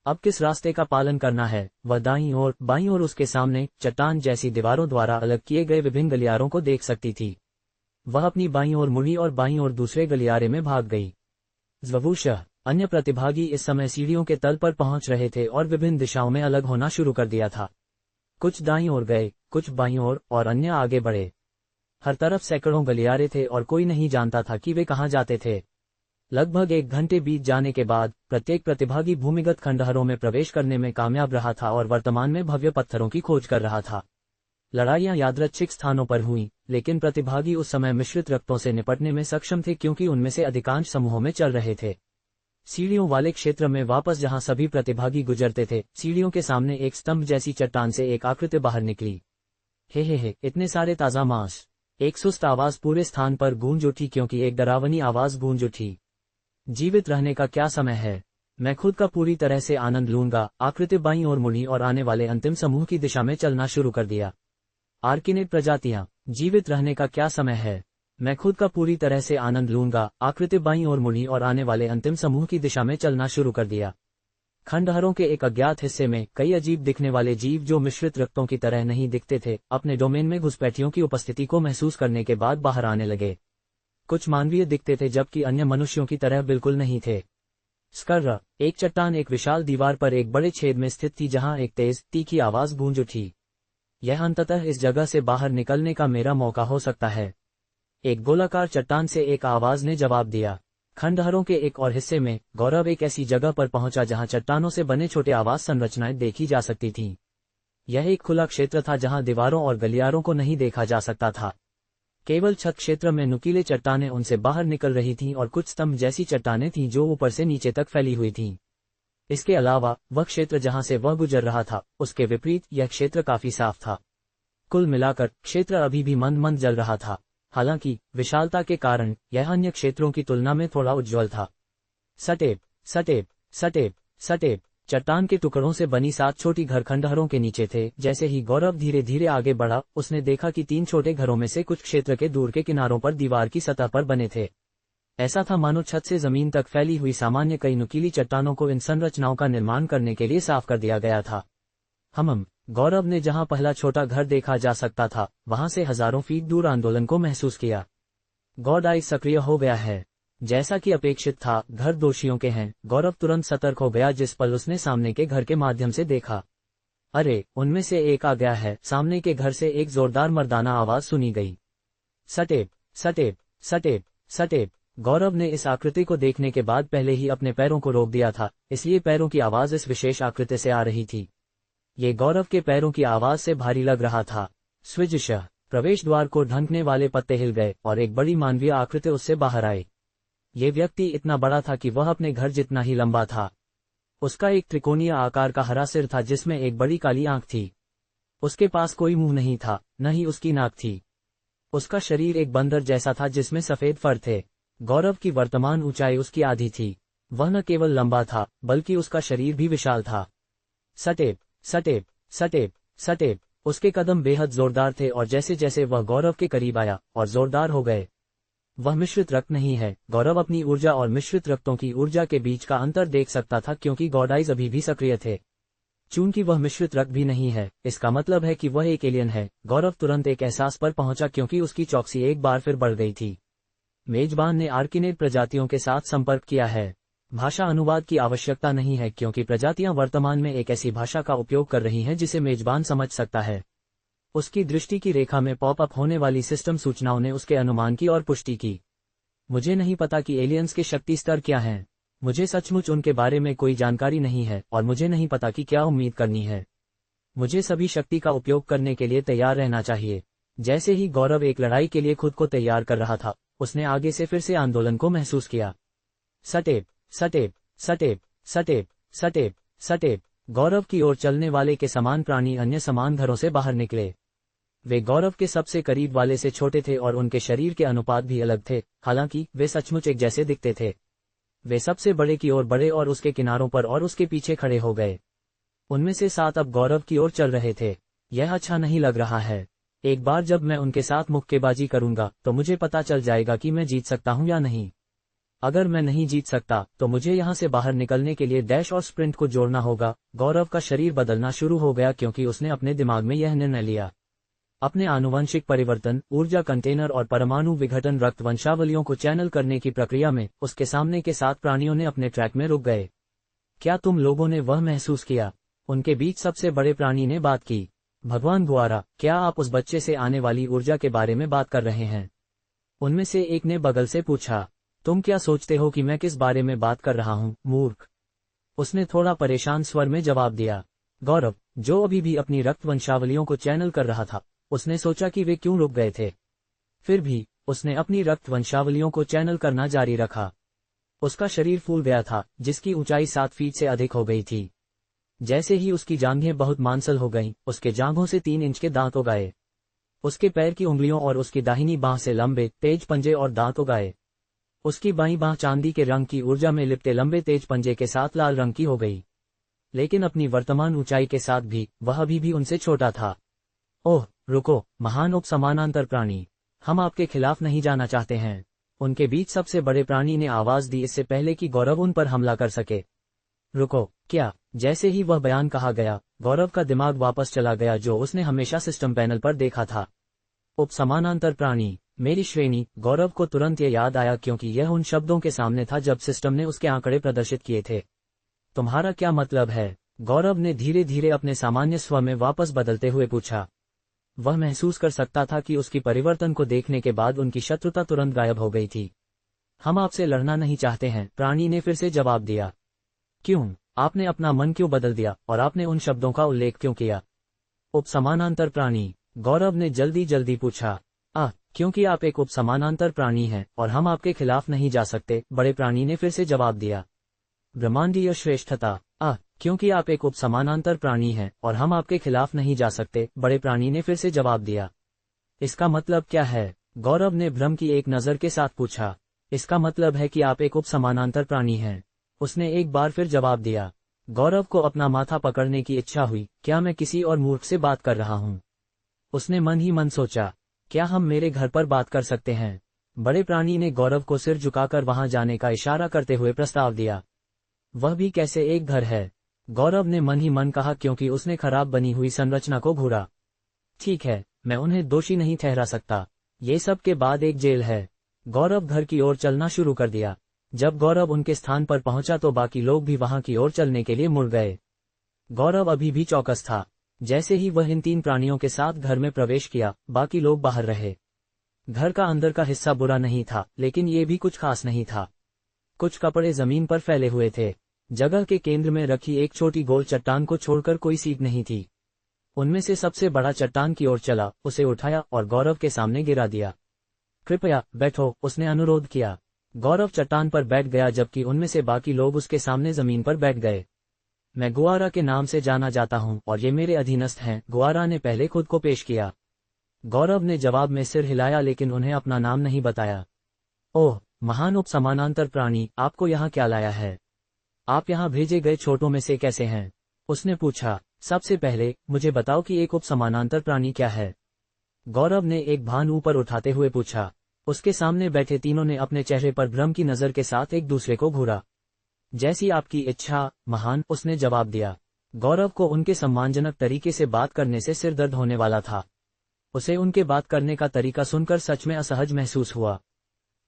अब किस रास्ते का पालन करना है? वह दाईं ओर, बाईं ओर उसके सामने चट्टान जैसी दीवारों द्वारा अलग किए गए विभिन्न गलियारों को देख सकती थी। वह अपनी बाईं ओर मुड़ी और बाईं ओर दूसरे गलियारे में भाग गई। ज़वूशह, अन्य प्रतिभागी इस समय सीढ़ियों के तल पर पहुंच रहे थे और विभिन्न दिशाओं में अलग होना शुरू कर दिया था। कुछ दाईं ओर गए, कुछ बाईं ओर और अन्य आगे बढ़े। हर तरफ सैकड़ों गलियारे थे और कोई नहीं जानता था कि वे कहां जाते थे। लगभग 1 घंटे बीत जाने के बाद प्रत्येक प्रतिभागी भूमिगत खंडहरों में प्रवेश करने में कामयाब रहा था और वर्तमान में भव्य पत्थरों की खोज कर रहा था। लड़ाइयां यादृच्छिक स्थानों पर हुईं, लेकिन प्रतिभागी उस समय मिश्रित रक्तों से निपटने में सक्षम थे क्योंकि उनमें से अधिकांश समूहों में चल रहे थे। सीढ़ियों वाले क्षेत्र में वापस जहां सभी प्रतिभागी गुजरते थे, सीढ़ियों के सामने एक स्तंभ जैसी चट्टान से एक आकृति बाहर निकली। हे, इतने सारे ताजा मांस। एक सुस्त आवाज पूरे स्थान पर गूंज उठी क्योंकि एक डरावनी आवाज गूंज उठी। जीवित रहने का क्या समय है, मैं खुद का पूरी तरह से आनंद लूंगा। आकृति बाईं ओर मुड़ी और आने वाले अंतिम समूह की दिशा में चलना शुरू कर दिया। आर्किनेड प्रजातियां, जीवित रहने का क्या समय है, मैं खुद का पूरी तरह से आनंद लूंगा। आकृति बाईं ओर मुड़ी और आने वाले अंतिम समूह की दिशा में चलना शुरू कर दिया। खंडहरों के एक अज्ञात हिस्से में कई अजीब दिखने वाले जीव जो मिश्रित रक्तों की तरह नहीं दिखते थे, अपने डोमेन में घुसपैठियों की उपस्थिति को महसूस करने के बाद बाहर आने लगे। कुछ मानवीय दिखते थे जबकि अन्य मनुष्यों की तरह बिल्कुल नहीं थे। स्कर्र, एक चट्टान एक विशाल दीवार पर एक बड़े छेद में स्थित थी जहां एक तेज तीखी आवाज गूंज उठी। यह अंततः इस जगह से बाहर निकलने का मेरा मौका हो सकता है, एक गोलाकार चट्टान से एक आवाज ने जवाब दिया। खंडहरों के एक और हिस्से में गौरव एक ऐसी जगह पर पहुंचा जहां चट्टानों से बने छोटे आवास संरचनाएं देखी जा सकती थीं। यह एक खुला क्षेत्र था जहां दीवारों और गलियारों को नहीं देखा जा सकता था। केवल छत क्षेत्र में नुकीले चट्टानें उनसे बाहर निकल रही थीं और कुछ स्तंभ जैसी चट्टानें थीं जो ऊपर से नीचे तक फैली हुई थीं। इसके अलावा वह क्षेत्र जहां से वह गुजर रहा था, उसके विपरीत यह क्षेत्र काफी साफ था। कुल मिलाकर क्षेत्र अभी भी मंद मंद जल रहा था, हालांकि विशालता के कारण यह अन्य क्षेत्रों की तुलना में थोड़ा उज्ज्वल था। सटेप सटेप सटेप सटेप, चट्टान के टुकड़ों से बनी 7 छोटी घर खंडहरों के नीचे थे। जैसे ही गौरव धीरे धीरे आगे बढ़ा, उसने देखा कि 3 छोटे घरों में से कुछ क्षेत्र के दूर के किनारों पर दीवार की सतह पर बने थे। ऐसा था मानो छत से जमीन तक फैली हुई सामान्य कई नुकीली चट्टानों को इन संरचनाओं का निर्माण करने के लिए साफ कर दिया गया था। गौरव ने जहां पहला छोटा घर देखा जा सकता था, वहां से हजारों फीट दूर आंदोलन को महसूस किया। गॉड आई सक्रिय हो गया है। जैसा कि अपेक्षित था, घर दोषियों के हैं। गौरव तुरंत सतर्क हो गया जिस पल उसने सामने के घर के माध्यम से देखा। अरे, उनमें से एक आ गया है। सामने के घर से एक जोरदार मर्दाना आवाज सुनी गई। Step step step step. Gaurav ने इस आकृति को देखने के बाद पहले ही अपने पैरों को रोक दिया था, इसलिए पैरों की आवाज इस विशेष आकृति से आ रही थी। ये गौरव के पैरों की आवाज से भारी लग रहा था। स्विजश, प्रवेश द्वार को ढंकने वाले पत्ते हिल गए और एक बड़ी मानवीय आकृति उससे बाहर आई। ये व्यक्ति इतना बड़ा था कि वह अपने घर जितना ही लंबा था। उसका एक त्रिकोणीय आकार का हरा सिर था जिसमें एक बड़ी काली आंख थी। उसके पास कोई मुंह नहीं था, न ही उसकी नाक थी। उसका शरीर एक बंदर जैसा था जिसमें सफेद फर थे। गौरव की वर्तमान ऊंचाई उसकी आधी थी। वह न केवल लंबा था, बल्कि उसका शरीर भी विशाल था। Step step step step. उसके कदम बेहद जोरदार थे और जैसे जैसे वह गौरव के करीब आया और जोरदार हो गए। वह मिश्रित रक्त नहीं है। गौरव अपनी ऊर्जा और मिश्रित रक्तों की ऊर्जा के बीच का अंतर देख सकता था क्योंकि गॉडाइज अभी भी सक्रिय थे। चूंकि वह मिश्रित रक्त भी नहीं है, इसका मतलब है कि वह एक एलियन है। गौरव तुरंत एक एहसास पर पहुंचा क्योंकि उसकी चौकसी एक बार फिर बढ़ गई थी। मेजबान ने आर्किनेड प्रजातियों के साथ संपर्क किया है। भाषा अनुवाद की आवश्यकता नहीं है क्योंकि प्रजातियां वर्तमान में एक ऐसी भाषा का उपयोग कर रही हैं जिसे मेजबान समझ सकता है। उसकी दृष्टि की रेखा में पॉपअप होने वाली सिस्टम सूचनाओं ने उसके अनुमान की और पुष्टि की। मुझे नहीं पता कि एलियंस के शक्ति स्तर क्या हैं। मुझे सचमुच उनके बारे में कोई जानकारी नहीं है और मुझे नहीं पता कि क्या उम्मीद करनी है। मुझे सभी शक्ति का उपयोग करने के लिए तैयार रहना चाहिए। जैसे ही गौरव एक लड़ाई के लिए खुद को तैयार कर रहा था, उसने आगे से फिर से आंदोलन को महसूस किया। Step step step step step step. Gaurav की ओर चलने वाले के समान प्राणी अन्य समान घरों से बाहर निकले। वे गौरव के सबसे करीब वाले से छोटे थे और उनके शरीर के अनुपात भी अलग थे, हालांकि वे सचमुच एक जैसे दिखते थे। वे सबसे बड़े की ओर बढ़े और उसके किनारों पर और उसके पीछे खड़े हो गए। उनमें से 7 अब गौरव की ओर चल रहे थे। यह अच्छा नहीं लग रहा है। एक बार जब मैं उनके साथ मुक्केबाजी करूंगा तो मुझे पता चल जाएगा कि मैं जीत सकता हूं या नहीं। अगर मैं नहीं जीत सकता तो मुझे यहां से बाहर निकलने के लिए डैश और स्प्रिंट को जोड़ना होगा। गौरव का शरीर बदलना शुरू हो गया क्योंकि उसने अपने दिमाग में यह निर्णय लिया। अपने आनुवंशिक परिवर्तन, ऊर्जा कंटेनर और परमाणु विघटन रक्त वंशावलियों को चैनल करने की प्रक्रिया में उसके सामने के 7 प्राणियों ने अपने ट्रैक में रुक गए। क्या तुम लोगों ने वह महसूस किया? उनके बीच सबसे बड़े प्राणी ने बात की। भगवान द्वारा, क्या आप उस बच्चे से आने वाली ऊर्जा के बारे में बात कर रहे हैं? उनमें से एक ने बगल से पूछा। तुम क्या सोचते हो कि मैं किस बारे में बात कर रहा हूं, मूर्ख? उसने थोड़ा परेशान स्वर में जवाब दिया। गौरव, जो अभी भी अपनी रक्त वंशावलियों को चैनल कर रहा था, उसने सोचा कि वे क्यों रुक गए थे। फिर भी उसने अपनी रक्त वंशावलियों को चैनल करना जारी रखा। उसका शरीर फूल गया था, जिसकी ऊंचाई 7 फीट से अधिक हो गई थी। जैसे ही उसकी जांघें बहुत मांसल हो गईं, उसके जांघों से 3 इंच के दांत उग आए। उसके पैर की उंगलियों और उसकी दाहिनी बांह से लंबे तेज पंजे और दांत उगाए। उसकी बाईं बांह चांदी के रंग की ऊर्जा में लिपटे लंबे तेज पंजे के साथ लाल रंग की हो गई, लेकिन अपनी वर्तमान ऊंचाई के साथ भी वह अभी भी उनसे छोटा था। ओह रुको, महान उप समानांतर प्राणी, हम आपके खिलाफ नहीं जाना चाहते हैं। उनके बीच सबसे बड़े प्राणी ने आवाज दी, इससे पहले कि गौरव उन पर हमला कर सके। रुको, क्या? जैसे ही वह बयान कहा गया, गौरव का दिमाग वापस चला गया जो उसने हमेशा सिस्टम पैनल पर देखा था। उप समानांतर प्राणी, मेरी श्रेणी। गौरव को तुरंत ये याद आया क्योंकि यह उन शब्दों के सामने था जब सिस्टम ने उसके आंकड़े प्रदर्शित किए थे। तुम्हारा क्या मतलब है? गौरव ने धीरे धीरे अपने सामान्य स्व में वापस बदलते हुए पूछा। वह महसूस कर सकता था कि उसकी परिवर्तन को देखने के बाद उनकी शत्रुता तुरंत गायब हो गई थी। हम आपसे लड़ना नहीं चाहते हैं, प्राणी ने फिर से जवाब दिया। क्यों? आपने अपना मन क्यों बदल दिया और आपने उन शब्दों का उल्लेख क्यों किया? उप समानांतर प्राणी, गौरव ने जल्दी जल्दी पूछा। क्योंकि आप एक उप समानांतर प्राणी हैं और हम आपके खिलाफ नहीं जा सकते, बड़े प्राणी ने फिर से जवाब दिया। ब्रह्मांडीय श्रेष्ठता, क्योंकि आप एक उप समानांतर प्राणी हैं और हम आपके खिलाफ नहीं जा सकते, बड़े प्राणी ने फिर से जवाब दिया। इसका मतलब क्या है? गौरव ने भ्रम की एक नजर के साथ पूछा। इसका मतलब है कि आप एक उप समानांतर प्राणी हैं, उसने एक बार फिर जवाब दिया। गौरव को अपना माथा पकड़ने की इच्छा हुई। क्या मैं किसी और मूर्ख से बात कर रहा हूँ? उसने मन ही मन सोचा। क्या हम मेरे घर पर बात कर सकते हैं? बड़े प्राणी ने गौरव को सिर झुकाकर वहां जाने का इशारा करते हुए प्रस्ताव दिया। वह भी कैसे एक घर है? गौरव ने मन ही मन कहा क्योंकि उसने खराब बनी हुई संरचना को घूरा। ठीक है, मैं उन्हें दोषी नहीं ठहरा सकता। ये सब के बाद एक जेल है। गौरव घर की ओर चलना शुरू कर दिया। जब गौरव उनके स्थान पर पहुंचा तो बाकी लोग भी वहां की ओर चलने के लिए मुड़ गए। गौरव अभी भी चौकस था। जैसे ही वह इन तीन प्राणियों के साथ घर में प्रवेश किया, बाकी लोग बाहर रहे। घर का अंदर का हिस्सा बुरा नहीं था, लेकिन ये भी कुछ खास नहीं था। कुछ कपड़े जमीन पर फैले हुए थे। जगह के केंद्र में रखी एक छोटी गोल चट्टान को छोड़कर कोई सीट नहीं थी। उनमें से सबसे बड़ा चट्टान की ओर चला, उसे उठाया और गौरव के सामने गिरा दिया। कृपया बैठो, उसने अनुरोध किया। गौरव चट्टान पर बैठ गया जबकि उनमें से बाकी लोग उसके सामने जमीन पर बैठ गए। मैं गुआरा के नाम से जाना जाता हूं और ये मेरे अधीनस्थ हैं, गुआरा ने पहले खुद को पेश किया। गौरव ने जवाब में सिर हिलाया लेकिन उन्हें अपना नाम नहीं बताया। ओह महान उप समानांतर प्राणी, आपको यहाँ क्या लाया है? आप यहाँ भेजे गए छोटों में से कैसे हैं? उसने पूछा। सबसे पहले मुझे बताओ कि एक उप समानांतर प्राणी क्या है? गौरव ने एक भान ऊपर उठाते हुए पूछा। उसके सामने बैठे तीनों ने अपने चेहरे पर भ्रम की नजर के साथ एक दूसरे को घूरा। जैसी आपकी इच्छा महान, उसने जवाब दिया। गौरव को उनके सम्मानजनक तरीके से बात करने से सिर दर्द होने वाला था। उसे उनके बात करने का तरीका सुनकर सच में असहज महसूस हुआ।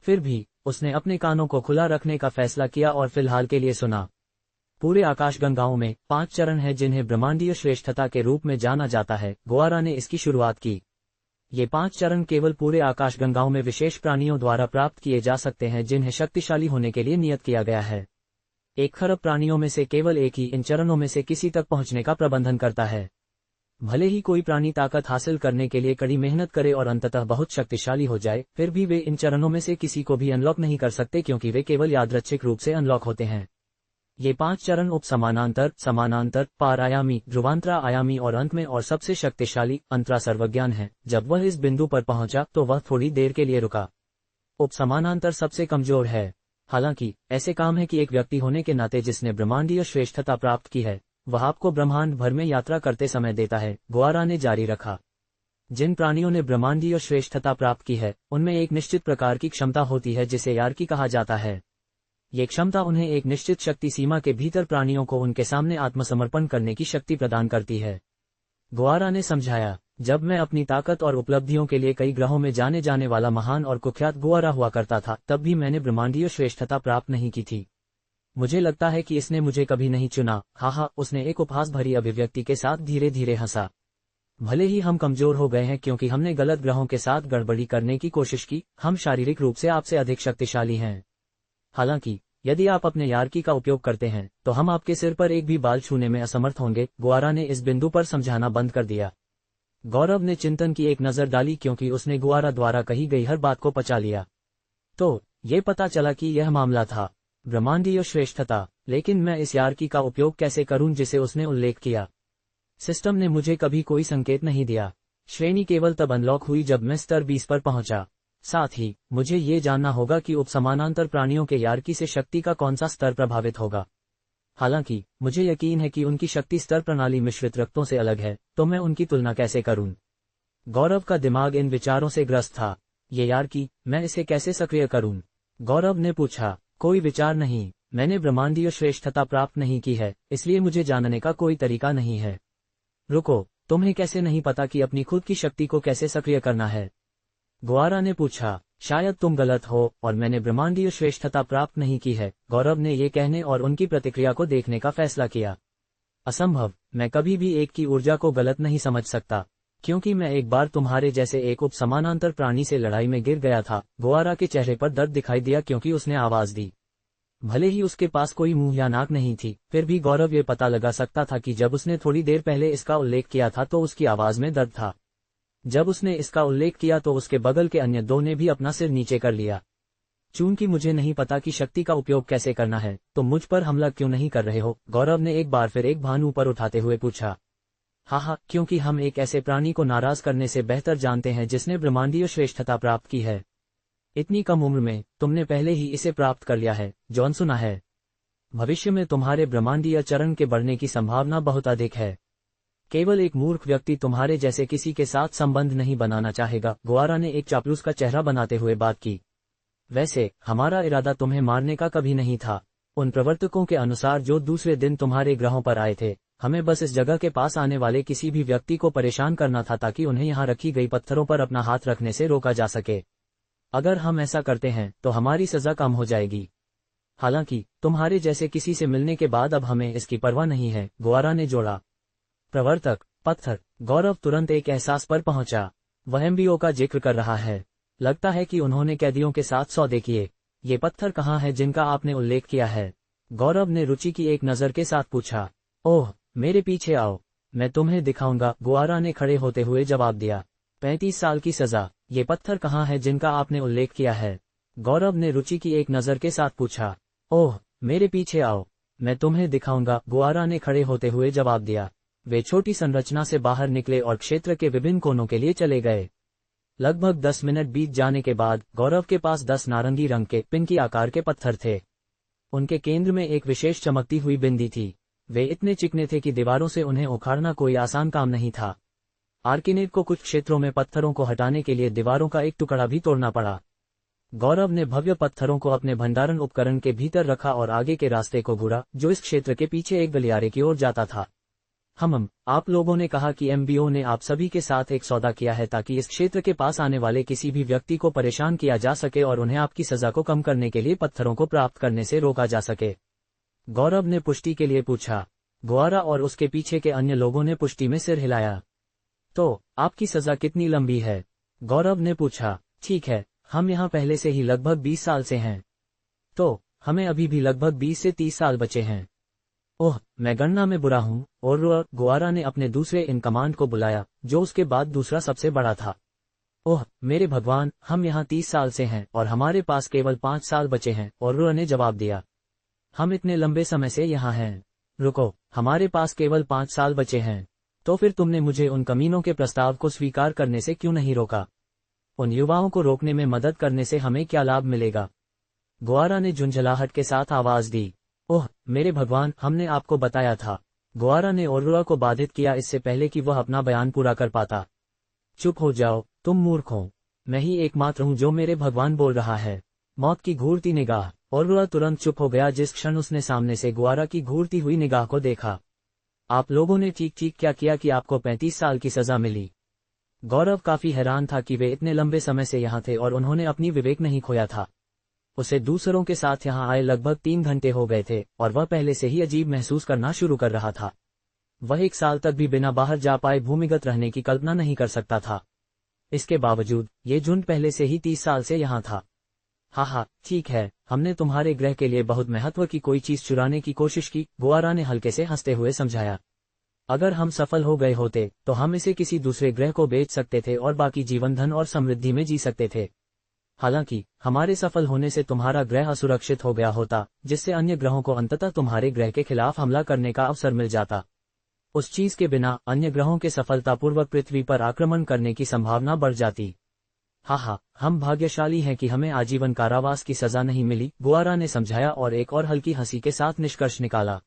फिर भी उसने अपने कानों को खुला रखने का फैसला किया और फिलहाल के लिए सुना। पूरे आकाशगंगाओं में 5 चरण हैं जिन्हें ब्रह्मांडीय श्रेष्ठता के रूप में जाना जाता है। गुआरा ने इसकी शुरुआत की। ये 5 चरण केवल पूरे आकाशगंगाओं में विशेष प्राणियों द्वारा प्राप्त किए जा सकते हैं जिन्हें शक्तिशाली होने के लिए नियत किया गया है। 1 खरब प्राणियों में से केवल एक ही इन चरणों में से किसी तक पहुंचने का प्रबंधन करता है। भले ही कोई प्राणी ताकत हासिल करने के लिए कड़ी मेहनत करे और अंततः बहुत शक्तिशाली हो जाए, फिर भी वे इन चरणों में से किसी को भी अनलॉक नहीं कर सकते क्योंकि वे केवल यादृच्छिक रूप से अनलॉक होते हैं। ये 5 चरण उप समानांतर, समानांतर, पार आयामी, ध्रुवांतरा आयामी और अंत में और सबसे शक्तिशाली अंतरा सर्वज्ञान है। जब वह इस बिंदु पर पहुंचा तो वह थोड़ी देर के लिए रुका। उप समानांतर सबसे कमजोर है। हालांकि ऐसे काम है कि एक व्यक्ति होने के नाते जिसने ब्रह्मांडीय श्रेष्ठता प्राप्त की है, वह आपको ब्रह्मांड भर में यात्रा करते समय देता है। गुआरा ने जारी रखा। जिन प्राणियों ने ब्रह्मांडीय श्रेष्ठता प्राप्त की है, उनमें एक निश्चित प्रकार की क्षमता होती है जिसे यार्की कहा जाता है। ये क्षमता उन्हें एक निश्चित शक्ति सीमा के भीतर प्राणियों को उनके सामने आत्मसमर्पण करने की शक्ति प्रदान करती है। गुआरा ने समझाया। जब मैं अपनी ताकत और उपलब्धियों के लिए कई ग्रहों में जाने जाने वाला महान और कुख्यात गुआरा हुआ करता था, तब भी मैंने ब्रह्मांडीय श्रेष्ठता प्राप्त नहीं की थी। मुझे लगता है कि इसने मुझे कभी नहीं चुना। हा, उसने एक उपहास भरी अभिव्यक्ति के साथ धीरे धीरे हंसा। भले ही हम कमजोर हो गए हैं क्योंकि हमने गलत ग्रहों के साथ गड़बड़ी करने की कोशिश की, हम शारीरिक रूप से आपसे अधिक शक्तिशाली हैं। हालांकि यदि आप अपने यार्की का उपयोग करते हैं तो हम आपके सिर पर एक भी बाल छूने में असमर्थ होंगे। गुआरा ने इस बिंदु पर समझाना बंद कर दिया। गौरव ने चिंतन की एक नजर डाली क्योंकि उसने गुआरा द्वारा कही गई हर बात को पचा लिया। तो ये पता चला कि यह मामला था ब्रह्मांडीय श्रेष्ठता, लेकिन मैं इस यार्की का उपयोग कैसे करूं जिसे उसने उल्लेख किया? सिस्टम ने मुझे कभी कोई संकेत नहीं दिया। श्रेणी केवल तब अनलॉक हुई जब मैं स्तर 20 पर पहुंचा। साथ ही मुझे ये जानना होगा कि उपसमानांतर प्राणियों के यार्की से शक्ति का कौन सा स्तर प्रभावित होगा। हालांकि मुझे यकीन है कि उनकी शक्ति स्तर प्रणाली मिश्रित रक्तों से अलग है, तो मैं उनकी तुलना कैसे करूं? गौरव का दिमाग इन विचारों से ग्रस्त था। ये यार्की, मैं इसे कैसे सक्रिय करूं? गौरव ने पूछा। कोई विचार नहीं, मैंने ब्रह्मांडीय श्रेष्ठता प्राप्त नहीं की है, इसलिए मुझे जानने का कोई तरीका नहीं है। रुको, तुम्हें कैसे नहीं पता कि अपनी खुद की शक्ति को कैसे सक्रिय करना है? गुआरा ने पूछा। शायद तुम गलत हो और मैंने ब्रह्मांडीय श्रेष्ठता प्राप्त नहीं की है, गौरव ने ये कहने और उनकी प्रतिक्रिया को देखने का फैसला किया। असंभव, मैं कभी भी एक की ऊर्जा को गलत नहीं समझ सकता, क्योंकि मैं एक बार तुम्हारे जैसे एक उपसमानांतर प्राणी से लड़ाई में गिर गया था। गुआरा के चेहरे पर दर्द दिखाई दिया क्योंकि उसने आवाज दी। भले ही उसके पास कोई मुंह या नाक नहीं थी, फिर भी गौरव ये पता लगा सकता था कि जब उसने थोड़ी देर पहले इसका उल्लेख किया था तो उसकी आवाज में दर्द था। जब उसने इसका उल्लेख किया तो उसके बगल के अन्य दो ने भी अपना सिर नीचे कर लिया। चूंकि मुझे नहीं पता कि शक्ति का उपयोग कैसे करना है, तो मुझ पर हमला क्यों नहीं कर रहे हो? गौरव ने एक बार फिर एक भानु ऊपर उठाते हुए पूछा। हाँ, क्योंकि हम एक ऐसे प्राणी को नाराज करने से बेहतर जानते हैं जिसने ब्रह्मांडीय श्रेष्ठता प्राप्त की है। इतनी कम उम्र में तुमने पहले ही इसे प्राप्त कर लिया है, जॉन सुना है। भविष्य में तुम्हारे ब्रह्मांडीय चरण के बढ़ने की संभावना बहुत अधिक है। केवल एक मूर्ख व्यक्ति तुम्हारे जैसे किसी के साथ संबंध नहीं बनाना चाहेगा। गुआरा ने एक चापलूस का चेहरा बनाते हुए बात की। वैसे हमारा इरादा तुम्हें मारने का कभी नहीं था। उन प्रवर्तकों के अनुसार जो दूसरे दिन तुम्हारे ग्रहों पर आए थे, हमें बस इस जगह के पास आने वाले किसी भी व्यक्ति को परेशान करना था ताकि उन्हें यहाँ रखी गई पत्थरों पर अपना हाथ रखने से रोका जा सके। अगर हम ऐसा करते हैं तो हमारी सजा कम हो जाएगी। हालांकि तुम्हारे जैसे किसी से मिलने के बाद अब हमें इसकी परवाह नहीं है, गुआरा ने जोड़ा। प्रवर्तक, पत्थर। गौरव तुरंत एक एहसास पर पहुंचा। वह एमबीओ का जिक्र कर रहा है। लगता है कि उन्होंने कैदियों के साथ सौदे किए। ये पत्थर कहाँ है जिनका आपने उल्लेख किया है? गौरव ने रुचि की एक नजर के साथ पूछा। ओह, मेरे पीछे आओ, मैं तुम्हें दिखाऊंगा, गुआरा ने खड़े होते हुए जवाब दिया। 35 साल की सजा। ये पत्थर कहाँ है जिनका आपने उल्लेख किया है? गौरव ने रुचि की एक नजर के साथ पूछा। ओह, मेरे पीछे आओ, मैं तुम्हें दिखाऊंगा, गुआरा ने खड़े होते हुए जवाब दिया। वे छोटी संरचना से बाहर निकले और क्षेत्र के विभिन्न कोनों के लिए चले गए। लगभग 10 मिनट बीत जाने के बाद गौरव के पास 10 नारंगी रंग के पिंकी आकार के पत्थर थे। उनके केंद्र में एक विशेष चमकती हुई बिंदी थी। वे इतने चिकने थे कि दीवारों से उन्हें उखाड़ना कोई आसान काम नहीं था। आर्किनेट को कुछ क्षेत्रों में पत्थरों को हटाने के लिए दीवारों का एक टुकड़ा भी तोड़ना पड़ा। गौरव ने भव्य पत्थरों को अपने भंडारण उपकरण के भीतर रखा और आगे के रास्ते को घूरा, जो इस क्षेत्र के पीछे एक गलियारे की ओर जाता था। आप लोगों ने कहा कि एमबीओ ने आप सभी के साथ एक सौदा किया है ताकि इस क्षेत्र के पास आने वाले किसी भी व्यक्ति को परेशान किया जा सके और उन्हें आपकी सजा को कम करने के लिए पत्थरों को प्राप्त करने से रोका जा सके। गौरव ने पुष्टि के लिए पूछा। गुआरा और उसके पीछे के अन्य लोगों ने पुष्टि में सिर हिलाया। तो आपकी सजा कितनी लंबी है? गौरव ने पूछा। ठीक है, हम यहाँ पहले से ही लगभग 20 साल से हैं, तो हमें अभी भी लगभग 20 से 30 साल बचे हैं। ओह, मैं गणना में बुरा हूँ। और गुआरा ने अपने दूसरे इन कमांड को बुलाया, जो उसके बाद दूसरा सबसे बड़ा था। ओह मेरे भगवान, हम यहाँ 30 साल से हैं और हमारे पास केवल 5 साल बचे हैं, और ने जवाब दिया। हम इतने लंबे समय से यहाँ हैं। रुको, हमारे पास केवल 5 साल बचे हैं। तो फिर तुमने मुझे उन कमीनों के प्रस्ताव को स्वीकार करने से क्यों नहीं रोका? उन युवाओं को रोकने में मदद करने से हमें क्या लाभ मिलेगा? गुआरा ने झुंझलाहट के साथ आवाज दी। ओह मेरे भगवान, हमने आपको बताया था। गुआरा ने ओरुआ को बाधित किया इससे पहले कि वह अपना बयान पूरा कर पाता। चुप हो जाओ, तुम मूर्ख हो। मैं ही एकमात्र हूँ जो मेरे भगवान बोल रहा है। मौत की घूरती निगाह। ओरुआ तुरंत चुप हो गया जिस क्षण उसने सामने से गुआरा की घूरती हुई निगाह को देखा। आप लोगों ने चीख चीख क्या किया कि आपको 35 साल की सजा मिली? गौरव काफी हैरान था कि वे इतने लंबे समय से यहाँ थे और उन्होंने अपनी विवेक नहीं खोया था। उसे दूसरों के साथ यहाँ आए लगभग 3 घंटे हो गए थे और वह पहले से ही अजीब महसूस करना शुरू कर रहा था। वह 1 साल तक भी बिना बाहर जा पाए भूमिगत रहने की कल्पना नहीं कर सकता था। इसके बावजूद ये झुंड पहले से ही 30 साल से यहाँ था। हाँ, ठीक है, हमने तुम्हारे ग्रह के लिए बहुत महत्व की कोई चीज चुराने की कोशिश की, गुआरा ने हल्के से हंसते हुए समझाया। अगर हम सफल हो गए होते तो हम इसे किसी दूसरे ग्रह को बेच सकते थे और बाकी जीवन धन और समृद्धि में जी सकते थे। हालांकि हमारे सफल होने से तुम्हारा ग्रह असुरक्षित हो गया होता, जिससे अन्य ग्रहों को अंततः तुम्हारे ग्रह के खिलाफ हमला करने का अवसर मिल जाता। उस चीज के बिना अन्य ग्रहों के सफलतापूर्वक पृथ्वी पर आक्रमण करने की संभावना बढ़ जाती। हाँ, हम भाग्यशाली हैं कि हमें आजीवन कारावास की सजा नहीं मिली, गुआरा ने समझाया और एक और हल्की हंसी के साथ निष्कर्ष निकाला।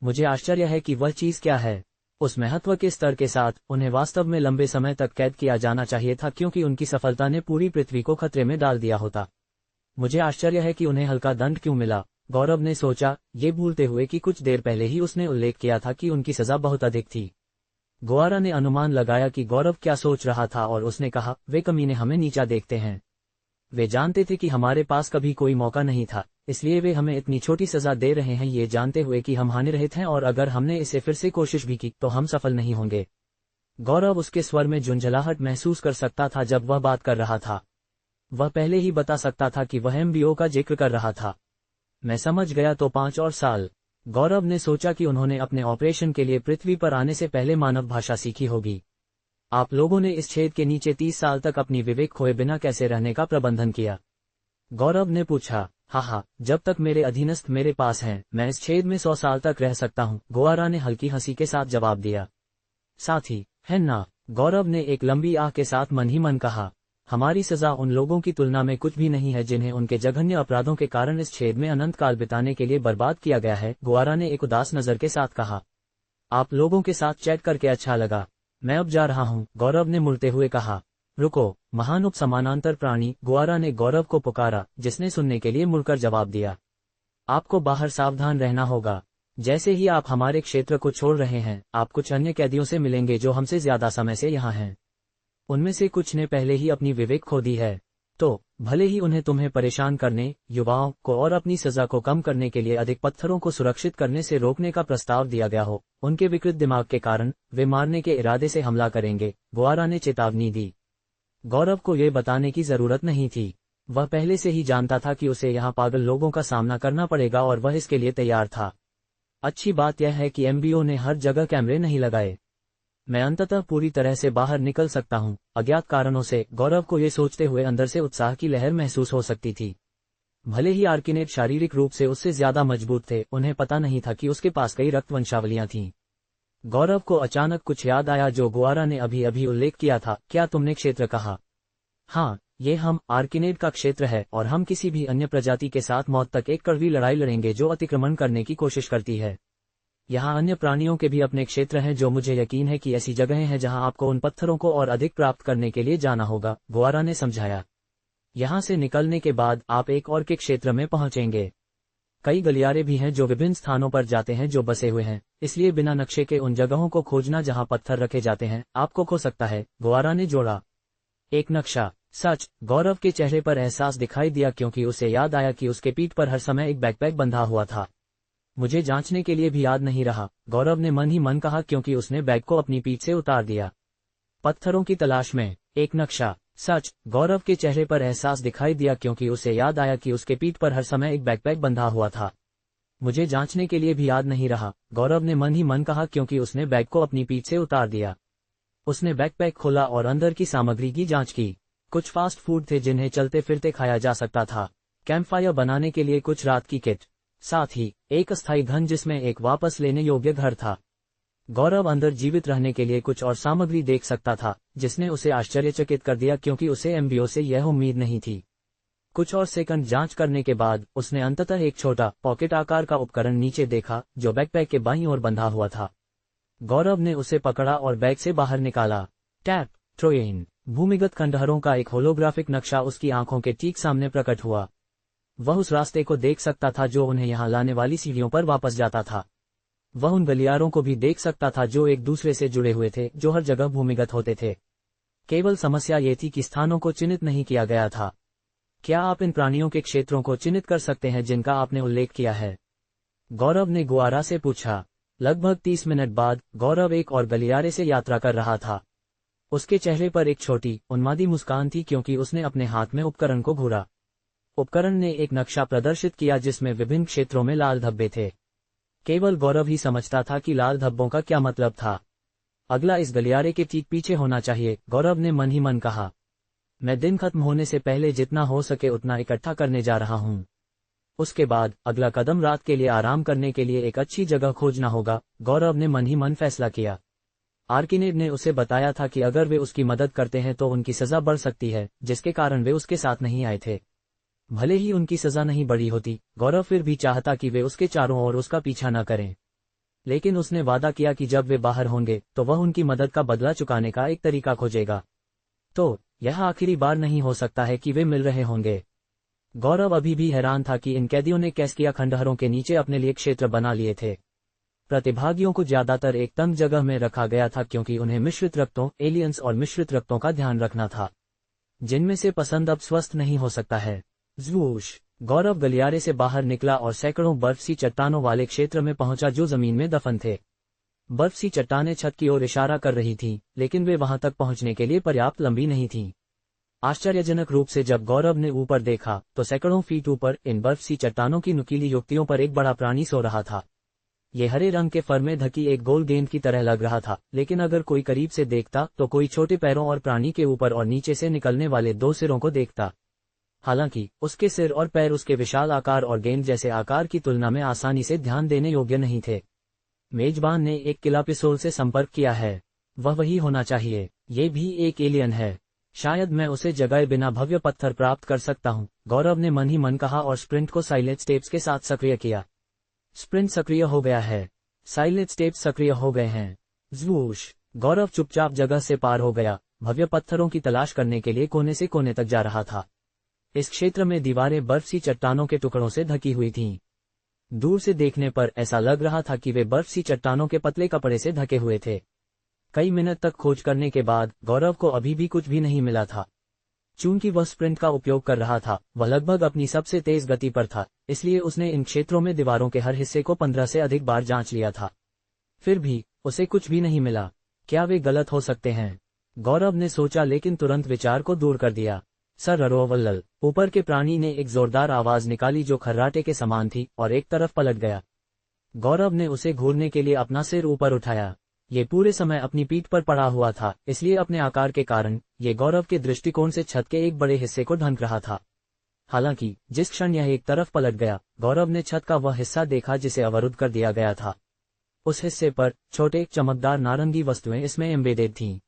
मुझे आश्चर्य है कि वह चीज क्या है। उस महत्व के स्तर के साथ उन्हें वास्तव में लंबे समय तक कैद किया जाना चाहिए था, क्योंकि उनकी सफलता ने पूरी पृथ्वी को खतरे में डाल दिया होता। मुझे आश्चर्य है कि उन्हें हल्का दंड क्यों मिला, गौरव ने सोचा, ये भूलते हुए कि कुछ देर पहले ही उसने उल्लेख किया था कि उनकी सजा बहुत अधिक थी। गुआरा ने अनुमान लगाया कि गौरव क्या सोच रहा था और उसने कहा, वे कमीने हमें नीचा देखते हैं। वे जानते थे कि हमारे पास कभी कोई मौका नहीं था, इसलिए वे हमें इतनी छोटी सजा दे रहे हैं, ये जानते हुए कि हम हानिरहित हैं और अगर हमने इसे फिर से कोशिश भी की तो हम सफल नहीं होंगे। गौरव उसके स्वर में झुंझलाहट महसूस कर सकता था जब वह बात कर रहा था। वह पहले ही बता सकता था कि वह एमबीओ का जिक्र कर रहा था। मैं समझ गया, तो 5 और साल। गौरव ने सोचा कि उन्होंने अपने ऑपरेशन के लिए पृथ्वी पर आने से पहले मानव भाषा सीखी होगी। आप लोगों ने इस छेद के नीचे 30 साल तक अपनी विवेक खोए बिना कैसे रहने का प्रबंधन किया? गौरव ने पूछा। हाँ, जब तक मेरे अधीनस्थ मेरे पास हैं, मैं इस छेद में 100 साल तक रह सकता हूँ, गुआरा ने हल्की हंसी के साथ जवाब दिया। साथी है ना? गौरव ने एक लंबी आह के साथ मन ही मन कहा। हमारी सजा उन लोगों की तुलना में कुछ भी नहीं है जिन्हें उनके जघन्य अपराधों के कारण इस छेद में अनंत काल बिताने के लिए बर्बाद किया गया है, गुआरा ने एक उदास नजर के साथ कहा। आप लोगों के साथ चैट करके अच्छा लगा, मैं अब जा रहा हूँ, गौरव ने मुड़ते हुए कहा। रुको, महान उप समानांतर प्राणी, गुआरा ने गौरव को पुकारा, जिसने सुनने के लिए मुड़कर जवाब दिया। आपको बाहर सावधान रहना होगा। जैसे ही आप हमारे क्षेत्र को छोड़ रहे हैं, आप कुछ अन्य कैदियों से मिलेंगे जो हमसे ज्यादा समय से यहाँ हैं। उनमें से कुछ ने पहले ही अपनी विवेक खो दी है, तो भले ही उन्हें तुम्हें परेशान करने, युवाओं को और अपनी सजा को कम करने के लिए अधिक पत्थरों को सुरक्षित करने से रोकने का प्रस्ताव दिया गया हो, उनके विकृत दिमाग के कारण वे मारने के इरादे से हमला करेंगे, गुआरा ने चेतावनी दी। गौरव को ये बताने की जरूरत नहीं थी। वह पहले से ही जानता था कि उसे यहाँ पागल लोगों का सामना करना पड़ेगा और वह इसके लिए तैयार था। अच्छी बात यह है कि एमबीओ ने हर जगह कैमरे नहीं लगाए। मैं अंततः पूरी तरह से बाहर निकल सकता हूँ। अज्ञात कारणों से गौरव को ये सोचते हुए अंदर से उत्साह की लहर महसूस हो सकती थी। भले ही आर्किनेट शारीरिक रूप से उससे ज्यादा मजबूत थे, उन्हें पता नहीं था कि उसके पास कई रक्त वंशावलियां थीं। गौरव को अचानक कुछ याद आया जो गुआरा ने अभी अभी उल्लेख किया था। क्या तुमने क्षेत्र कहा? हाँ, ये हम आर्किनेट का क्षेत्र है और हम किसी भी अन्य प्रजाति के साथ मौत तक एक कड़वी लड़ाई लड़ेंगे जो अतिक्रमण करने की कोशिश करती है। यहाँ अन्य प्राणियों के भी अपने क्षेत्र हैं जो मुझे यकीन है कि ऐसी जगहें हैं जहाँ आपको उन पत्थरों को और अधिक प्राप्त करने के लिए जाना होगा, गुआरा ने समझाया। यहाँ से निकलने के बाद आप एक और के क्षेत्र में पहुंचेंगे। कई गलियारे भी हैं जो विभिन्न स्थानों पर जाते हैं जो बसे हुए हैं, इसलिए बिना नक्शे के उन जगहों को खोजना जहाँ पत्थर रखे जाते हैं आपको खो सकता है, गुआरा ने जोड़ा। एक नक्शा? सच? गौरव के चेहरे पर एहसास दिखाई दिया क्योंकि उसे याद आया कि उसके पीठ पर हर समय एक बैकपैक बंधा हुआ था। मुझे जांचने के लिए भी याद नहीं रहा, गौरव ने मन ही मन कहा क्योंकि उसने बैग को अपनी पीठ से उतार दिया। पत्थरों की तलाश में एक नक्शा? सच? गौरव के चेहरे पर एहसास दिखाई दिया क्योंकि उसे याद आया कि उसके पीठ पर हर समय एक बैकपैक बंधा हुआ था। मुझे जांचने के लिए भी याद नहीं रहा, गौरव ने मन ही मन कहा क्योंकि उसने बैग को अपनी पीठ से उतार दिया। उसने बैकपैक खोला और अंदर की सामग्री की जांच की। कुछ फास्ट फूड थे जिन्हें चलते फिरते खाया जा सकता था, कैंपफायर बनाने के लिए कुछ रात की किट, साथ ही एक अस्थायी धन जिसमें एक वापस लेने योग्य घर था। गौरव अंदर जीवित रहने के लिए कुछ और सामग्री देख सकता था, जिसने उसे आश्चर्यचकित कर दिया क्योंकि उसे एमबीओ से यह उम्मीद नहीं थी। कुछ और सेकंड जांच करने के बाद उसने अंततः एक छोटा पॉकेट आकार का उपकरण नीचे देखा जो बैकपैक के बाईं ओर बंधा हुआ था। गौरव ने उसे पकड़ा और बैग से बाहर निकाला। टैप ट्रोयेन, भूमिगत खंडहरों का एक होलोग्राफिक नक्शा उसकी आंखों के ठीक सामने प्रकट हुआ। वह उस रास्ते को देख सकता था जो उन्हें यहाँ लाने वाली सीढ़ियों पर वापस जाता था। वह उन गलियारों को भी देख सकता था जो एक दूसरे से जुड़े हुए थे, जो हर जगह भूमिगत होते थे। केवल समस्या ये थी कि स्थानों को चिन्हित नहीं किया गया था। क्या आप इन प्राणियों के क्षेत्रों को चिन्हित कर सकते हैं जिनका आपने उल्लेख किया है? गौरव ने गुआरा से पूछा। लगभग 30 मिनट बाद गौरव एक और गलियारे से यात्रा कर रहा था। उसके चेहरे पर एक छोटी उन्मादी मुस्कान थी क्योंकि उसने अपने हाथ में उपकरण को घूरा। उपकरण ने एक नक्शा प्रदर्शित किया जिसमें विभिन्न क्षेत्रों में लाल धब्बे थे। केवल गौरव ही समझता था कि लाल धब्बों का क्या मतलब था। अगला इस गलियारे के ठीक पीछे होना चाहिए, गौरव ने मन ही मन कहा। मैं दिन खत्म होने से पहले जितना हो सके उतना इकट्ठा करने जा रहा हूँ। उसके बाद अगला कदम रात के लिए आराम करने के लिए एक अच्छी जगह खोजना होगा, गौरव ने मन ही मन फैसला किया। आर्किनेड ने उसे बताया था कि अगर वे उसकी मदद करते हैं तो उनकी सजा बढ़ सकती है, जिसके कारण वे उसके साथ नहीं आए थे। भले ही उनकी सजा नहीं बढ़ी होती, गौरव फिर भी चाहता कि वे उसके चारों ओर उसका पीछा न करें। लेकिन उसने वादा किया कि जब वे बाहर होंगे तो वह उनकी मदद का बदला चुकाने का एक तरीका खोजेगा। तो यह आखिरी बार नहीं हो सकता है कि वे मिल रहे होंगे। गौरव अभी भी हैरान था कि इन कैदियों ने कैस्किया खंडहरों के नीचे अपने लिए क्षेत्र बना लिए थे। प्रतिभागियों को ज्यादातर एक तंग जगह में रखा गया था क्योंकि उन्हें मिश्रित रक्तों, एलियंस और मिश्रित रक्तों का ध्यान रखना था, जिनमें से पसंद अब स्वस्थ नहीं हो सकता है। ज़ूश! गौरव गलियारे से बाहर निकला और सैकड़ों बर्फ सी चट्टानों वाले क्षेत्र में पहुंचा जो जमीन में दफन थे। बर्फ सी चट्टानें छत की ओर इशारा कर रही थीं, लेकिन वे वहां तक पहुंचने के लिए पर्याप्त लंबी नहीं थीं। आश्चर्यजनक रूप से जब गौरव ने ऊपर देखा तो सैकड़ों फीट ऊपर इन बर्फ सी चट्टानों की नुकीली युक्तियों पर एक बड़ा प्राणी सो रहा था। ये हरे रंग के फर में ढकी एक गोल गेंद की तरह लग रहा था, लेकिन अगर कोई करीब से देखता तो कोई छोटे पैरों और प्राणी के ऊपर और नीचे से निकलने वाले 2 सिरों को देखता। हालांकि उसके सिर और पैर उसके विशाल आकार और गेंद जैसे आकार की तुलना में आसानी से ध्यान देने योग्य नहीं थे। मेजबान ने एक किला पिस्तौल से संपर्क किया है। वह वही होना चाहिए। ये भी एक एलियन है। शायद मैं उसे जगाए बिना भव्य पत्थर प्राप्त कर सकता हूं, गौरव ने मन ही मन कहा और स्प्रिंट को साइलेंट स्टेप्स के साथ सक्रिय किया। स्प्रिंट सक्रिय हो गया है। साइलेंट स्टेप्स सक्रिय हो गए हैं। ज़ूश! गौरव चुपचाप जगह से पार हो गया, भव्य पत्थरों की तलाश करने के लिए कोने से कोने तक जा रहा था। इस क्षेत्र में दीवारें बर्फ सी चट्टानों के टुकड़ों से ढकी हुई थीं। दूर से देखने पर ऐसा लग रहा था कि वे बर्फ सी चट्टानों के पतले कपड़े से ढके हुए थे। कई मिनट तक खोज करने के बाद गौरव को अभी भी कुछ भी नहीं मिला था। चूंकि वह स्प्रिंट का उपयोग कर रहा था, वह लगभग अपनी सबसे तेज गति पर था, इसलिए उसने इन क्षेत्रों में दीवारों के हर हिस्से को 15 से अधिक बार जांच लिया था। फिर भी उसे कुछ भी नहीं मिला। क्या वे गलत हो सकते हैं? गौरव ने सोचा, लेकिन तुरंत विचार को दूर कर दिया। सर अरोवल्लल! ऊपर के प्राणी ने एक जोरदार आवाज निकाली जो खर्राटे के समान थी और एक तरफ पलट गया। गौरव ने उसे घूरने के लिए अपना सिर ऊपर उठाया। ये पूरे समय अपनी पीठ पर पड़ा हुआ था, इसलिए अपने आकार के कारण ये गौरव के दृष्टिकोण से छत के एक बड़े हिस्से को ढक रहा था। हालांकि जिस क्षण यह एक तरफ पलट गया, गौरव ने छत का वह हिस्सा देखा जिसे अवरुद्ध कर दिया गया था। उस हिस्से पर छोटे चमकदार नारंगी वस्तुएं इसमें एम्बेडेड थीं।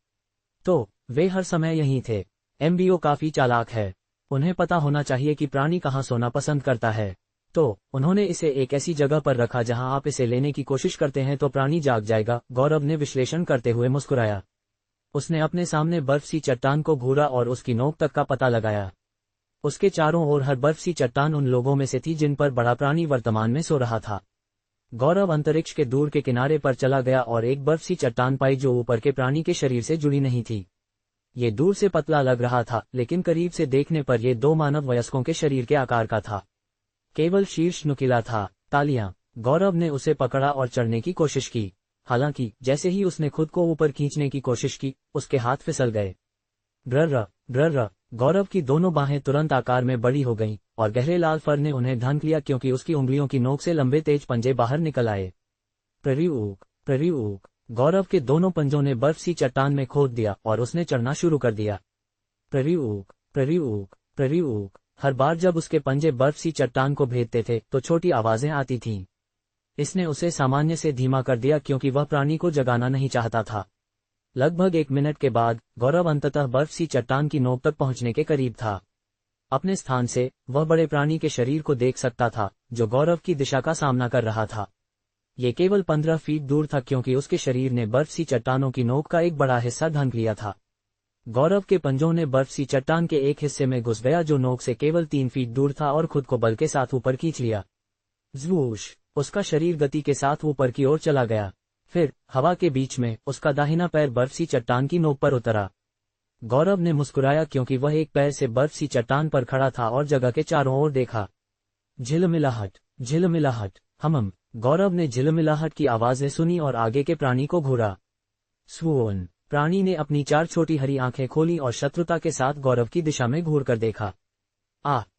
तो वे हर समय यहीं थे। एमबीओ काफी चालाक है। उन्हें पता होना चाहिए कि प्राणी कहाँ सोना पसंद करता है। तो उन्होंने इसे एक ऐसी जगह पर रखा जहां आप इसे लेने की कोशिश करते हैं तो प्राणी जाग जाएगा। गौरव ने विश्लेषण करते हुए मुस्कुराया। उसने अपने सामने बर्फ सी चट्टान को घूरा और उसकी नोक तक का पता लगाया। उसके चारों ओर हर बर्फ सी चट्टान उन लोगों में से थी जिन पर बड़ा प्राणी वर्तमान में सो रहा था। गौरव अंतरिक्ष के दूर के किनारे पर चला गया और एक बर्फ सी चट्टान पाई जो ऊपर के प्राणी के शरीर से जुड़ी नहीं थी। ये दूर से पतला लग रहा था, लेकिन करीब से देखने पर यह 2 मानव वयस्कों के शरीर के आकार का था। केवल शीर्ष नुकीला था। तालियां! गौरव ने उसे पकड़ा और चढ़ने की कोशिश की। हालांकि जैसे ही उसने खुद को ऊपर खींचने की कोशिश की, उसके हाथ फिसल गए। ड्रर! गौरव की दोनों बाहें तुरंत आकार में बड़ी हो गईं और गहरे लाल फर ने उन्हें ढक लिया क्योंकि उसकी उंगलियों की नोक से लंबे तेज पंजे बाहर निकल आए। प्ररिऊक! गौरव के दोनों पंजों ने बर्फ सी चट्टान में खोद दिया और उसने चढ़ना शुरू कर दिया। प्ररिऊक! हर बार जब उसके पंजे बर्फ सी चट्टान को भेदते थे तो छोटी आवाजें आती थीं। इसने उसे सामान्य से धीमा कर दिया क्योंकि वह प्राणी को जगाना नहीं चाहता था। लगभग 1 मिनट के बाद गौरव अंततः बर्फ सी चट्टान की नोक तक पहुंचने के करीब था। अपने स्थान से वह बड़े प्राणी के शरीर को देख सकता था जो गौरव की दिशा का सामना कर रहा था। ये केवल 15 फीट दूर था क्योंकि उसके शरीर ने बर्फ सी चट्टानों की नोक का एक बड़ा हिस्सा ढक लिया था। गौरव के पंजों ने बर्फ सी चट्टान के एक हिस्से में घुस गया जो नोक से केवल 3 फीट दूर था और खुद को बल के साथ ऊपर खींच लिया। ज़ूश! उसका शरीर गति के साथ ऊपर की ओर चला गया। फिर हवा के बीच में उसका दाहिना पैर बर्फ सी चट्टान की नोक पर उतरा। गौरव ने मुस्कुराया क्योंकि वह एक पैर से बर्फ सी चट्टान पर खड़ा था और जगह के चारों ओर देखा। झिलमिलाहट! हमम! गौरव ने झिलमिलाहट की आवाजें सुनी और आगे के प्राणी को घूरा। स्वोन! प्राणी ने अपनी 4 छोटी हरी आंखें खोली और शत्रुता के साथ गौरव की दिशा में घूर कर देखा।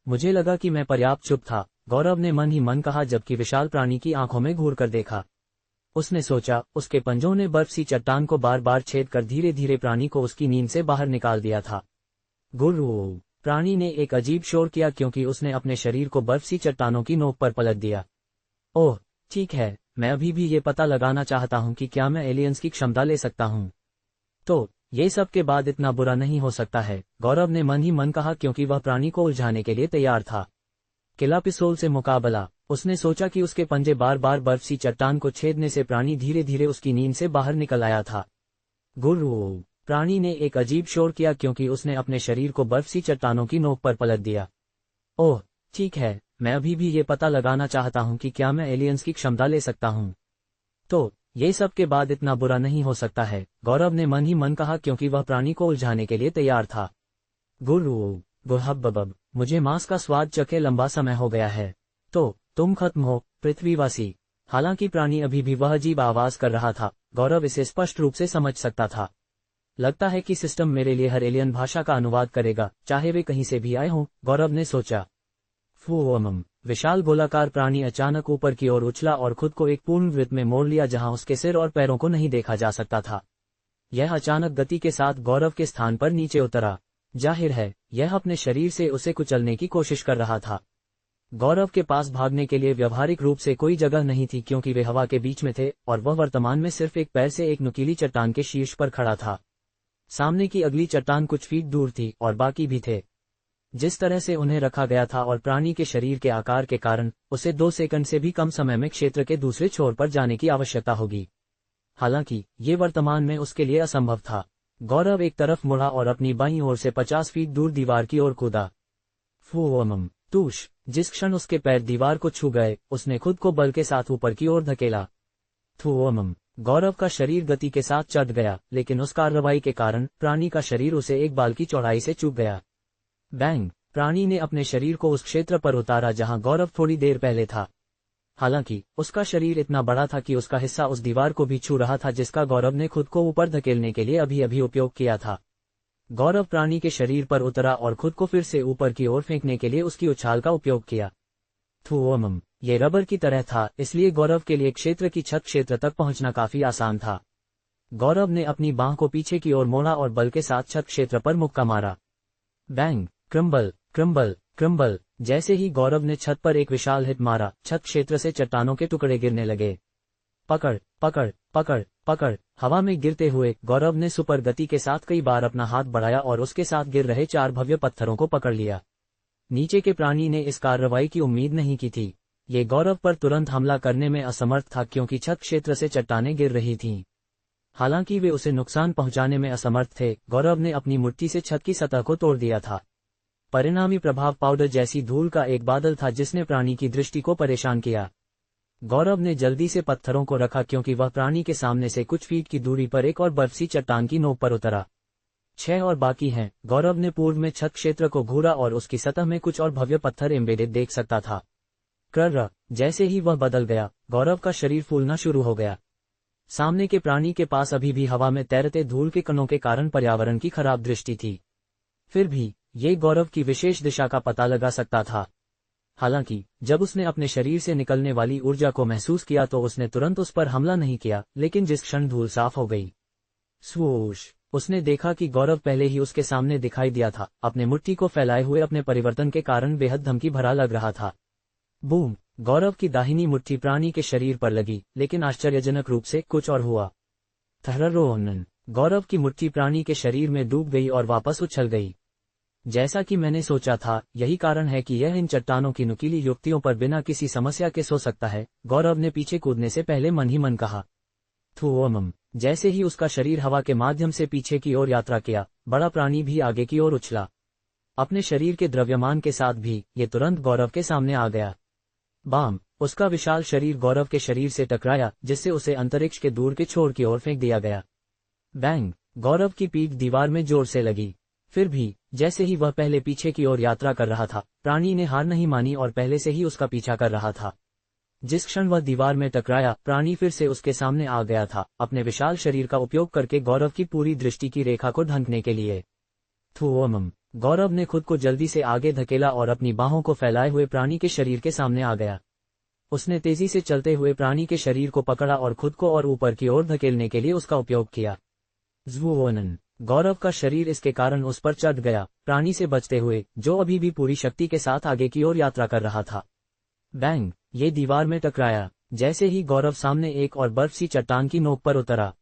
मुझे लगा कि मैं पर्याप्त चुप था, गौरव ने मन ही मन कहा जबकि विशाल प्राणी की आंखों में घूर कर देखा। उसने सोचा, उसके पंजों ने बर्फ सी चट्टान को बार बार छेद कर धीरे धीरे प्राणी को उसकी नींद से बाहर निकाल दिया था। गुर्रू! प्राणी ने एक अजीब शोर किया क्योंकि उसने अपने शरीर को बर्फ सी चट्टानों की नोक पर पलट दिया। ओह, ठीक है, मैं अभी भी ये पता लगाना चाहता हूँ कि क्या मैं एलियंस की क्षमता ले सकता हूँ। तो ये सब के बाद इतना बुरा नहीं हो सकता है, गौरव ने मन ही मन कहा क्योंकि वह प्राणी को उलझाने के लिए तैयार था। किला पिस्तौल से मुकाबला। उसने सोचा कि उसके पंजे बार बार बर्फ सी चट्टान को छेदने से प्राणी धीरे धीरे उसकी नींद से बाहर निकल आया था। गुर्र। प्राणी ने एक अजीब शोर किया क्योंकि उसने अपने शरीर को बर्फ सी चट्टानों की नोक पर पलट दिया। ओह, ठीक है, मैं अभी भी ये पता लगाना चाहता हूँ कि क्या मैं एलियंस की क्षमता ले सकता हूँ। तो ये सब के बाद इतना बुरा नहीं हो सकता है, गौरव ने मन ही मन कहा क्योंकि वह प्राणी को उलझाने के लिए तैयार था। गुर्र। गुहब्बब, मुझे मांस का स्वाद चखे लंबा समय हो गया है। तो तुम खत्म हो, पृथ्वीवासी। हालांकि प्राणी अभी भी वह अजीब आवाज कर रहा था, गौरव इसे स्पष्ट रूप से समझ सकता था। लगता है कि सिस्टम मेरे लिए हर एलियन भाषा का अनुवाद करेगा, चाहे वे कहीं से भी आए हों, गौरव ने सोचा। फूम। विशाल गोलाकार प्राणी अचानक ऊपर की ओर उछला और खुद को एक पूर्ण वृत्त में मोड़ लिया जहां उसके सिर और पैरों को नहीं देखा जा सकता था। यह अचानक गति के साथ गौरव के स्थान पर नीचे उतरा। जाहिर है, यह अपने शरीर से उसे कुचलने की कोशिश कर रहा था। गौरव के पास भागने के लिए व्यावहारिक रूप से कोई जगह नहीं थी क्योंकि वे हवा के बीच में थे और वह वर्तमान में सिर्फ एक पैर से एक नुकीली चट्टान के शीर्ष पर खड़ा था। सामने की अगली चट्टान कुछ फीट दूर थी और बाकी भी थे। जिस तरह से उन्हें रखा गया था और प्राणी के शरीर के आकार के कारण उसे 2 सेकंड से भी कम समय में क्षेत्र के दूसरे छोर पर जाने की आवश्यकता होगी। हालांकि ये वर्तमान में उसके लिए असंभव था। गौरव एक तरफ मुड़ा और अपनी बाईं ओर से 50 फीट दूर दीवार की ओर कूदा। फूम। तूश। जिस क्षण उसके पैर दीवार को छू गए, उसने खुद को बल के साथ ऊपर की ओर धकेला। थूम। गौरव का शरीर गति के साथ चढ़ गया, लेकिन उस कार्रवाई के कारण प्राणी का शरीर उसे एक बाल की चौड़ाई से चूक गया। बैंग। प्राणी ने अपने शरीर को उस क्षेत्र पर उतारा जहां गौरव थोड़ी देर पहले था। हालांकि उसका शरीर इतना बड़ा था कि उसका हिस्सा उस दीवार को भी छू रहा था जिसका गौरव ने खुद को ऊपर धकेलने के लिए अभी अभी उपयोग किया था। गौरव प्राणी के शरीर पर उतरा और खुद को फिर से ऊपर की ओर फेंकने के लिए उसकी उछाल का उपयोग किया। थूम। ये रबर की तरह था, इसलिए गौरव के लिए क्षेत्र की छत क्षेत्र तक पहुंचना काफी आसान था। गौरव ने अपनी बांह को पीछे की ओर मोड़ा और बल के साथ छत क्षेत्र पर मुक्का मारा। बैंग। Crumble crumble crumble. जैसे ही गौरव ने छत पर एक विशाल हिट मारा, छत क्षेत्र से चट्टानों के टुकड़े गिरने लगे। पकड़ पकड़ पकड़ पकड़। हवा में गिरते हुए गौरव ने सुपर गति के साथ कई बार अपना हाथ बढ़ाया और उसके साथ गिर रहे 4 भव्य पत्थरों को पकड़ लिया। नीचे के प्राणी ने इस कार्रवाई की उम्मीद नहीं की थी। ये गौरव पर तुरंत हमला करने में असमर्थ था क्योंकि छत क्षेत्र से चट्टानें गिर रही थीं। हालांकि वे उसे नुकसान पहुंचाने में असमर्थ थे, गौरव ने अपनी मुट्ठी से छत की सतह को तोड़ दिया था। परिणामी प्रभाव पाउडर जैसी धूल का एक बादल था जिसने प्राणी की दृष्टि को परेशान किया। गौरव ने जल्दी से पत्थरों को रखा क्योंकि वह प्राणी के सामने से कुछ फीट की दूरी पर एक और बर्फसी चट्टान की नोक पर उतरा। 6 और बाकी हैं। गौरव ने पूर्व में छत क्षेत्र को घूरा और उसकी सतह में कुछ और भव्य पत्थर एम्बेडेड देख सकता था। कर्र। जैसे ही वह बदल गया, गौरव का शरीर फूलना शुरू हो गया। सामने के प्राणी के पास अभी भी हवा में तैरते धूल के कणों के कारण पर्यावरण की खराब दृष्टि थी। फिर भी ये गौरव की विशेष दिशा का पता लगा सकता था। हालांकि जब उसने अपने शरीर से निकलने वाली ऊर्जा को महसूस किया तो उसने तुरंत उस पर हमला नहीं किया, लेकिन जिस क्षण धूल साफ हो गई, स्वोश, उसने देखा कि गौरव पहले ही उसके सामने दिखाई दिया था, अपने मुट्ठी को फैलाए हुए अपने परिवर्तन के कारण बेहद धमकी भरा लग रहा था। बूम। गौरव की दाहिनी मुट्ठी प्राणी के शरीर पर लगी, लेकिन आश्चर्यजनक रूप से कुछ और हुआ। थर्रोनन। गौरव की मुट्ठी प्राणी के शरीर में डूब गई और वापस उछल गई। जैसा कि मैंने सोचा था, यही कारण है कि यह इन चट्टानों की नुकीली युक्तियों पर बिना किसी समस्या के सो सकता है, गौरव ने पीछे कूदने से पहले मन ही मन कहा। थूम। जैसे ही उसका शरीर हवा के माध्यम से पीछे की ओर यात्रा किया, बड़ा प्राणी भी आगे की ओर उछला। अपने शरीर के द्रव्यमान के साथ भी ये तुरंत गौरव के सामने आ गया। बाम। उसका विशाल शरीर गौरव के शरीर से टकराया, जिससे उसे अंतरिक्ष के दूर के छोर की ओर फेंक दिया गया। बैंग। गौरव की पीठ दीवार में जोर से लगी। फिर भी जैसे ही वह पहले पीछे की ओर यात्रा कर रहा था, प्राणी ने हार नहीं मानी और पहले से ही उसका पीछा कर रहा था। जिस क्षण वह दीवार में टकराया, प्राणी फिर से उसके सामने आ गया था, अपने विशाल शरीर का उपयोग करके गौरव की पूरी दृष्टि की रेखा को ढंकने के लिए। थूम। गौरव ने खुद को जल्दी से आगे धकेला और अपनी बाहों को फैलाए हुए प्राणी के शरीर के सामने आ गया। उसने तेजी से चलते हुए प्राणी के शरीर को पकड़ा और खुद को और ऊपर की ओर धकेलने के लिए उसका उपयोग किया। ज़्वोनन। गौरव का शरीर इसके कारण उस पर चढ़ गया, प्राणी से बचते हुए, जो अभी भी पूरी शक्ति के साथ आगे की ओर यात्रा कर रहा था। बैंग, ये दीवार में टकराया। जैसे ही गौरव सामने एक और बर्फ सी चट्टान की नोक पर उतरा,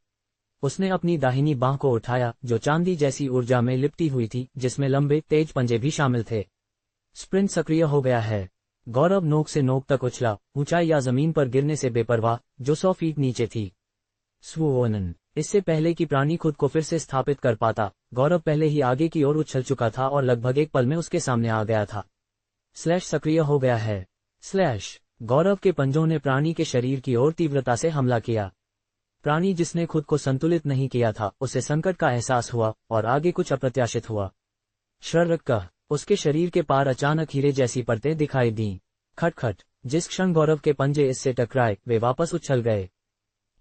उसने अपनी दाहिनी बांह को उठाया, जो चांदी जैसी ऊर्जा में लिपटी हुई थी, जिसमें लंबे तेज पंजे भी शामिल थे। स्प्रिंट सक्रिय हो गया है। गौरव नोक से नोक तक उछला, ऊंचाई या जमीन पर गिरने से बेपरवाह, जो 100 फीट नीचे थी। स्वोनन, इससे पहले कि प्राणी खुद को फिर से स्थापित कर पाता, गौरव पहले ही आगे की ओर उछल चुका था और लगभग एक पल में उसके सामने आ गया था। स्लैश सक्रिय हो गया है। स्लैश, गौरव के पंजों ने प्राणी के शरीर की ओर तीव्रता से हमला किया। प्राणी जिसने खुद को संतुलित नहीं किया था, उसे संकट का एहसास हुआ और आगे कुछ अप्रत्याशित हुआ। शर्रक्का, उसके शरीर के पार अचानक हीरे जैसी परतें दिखाई दीं। खटखट, जिस क्षण गौरव के पंजे इससे टकराए, वे वापस उछल गए।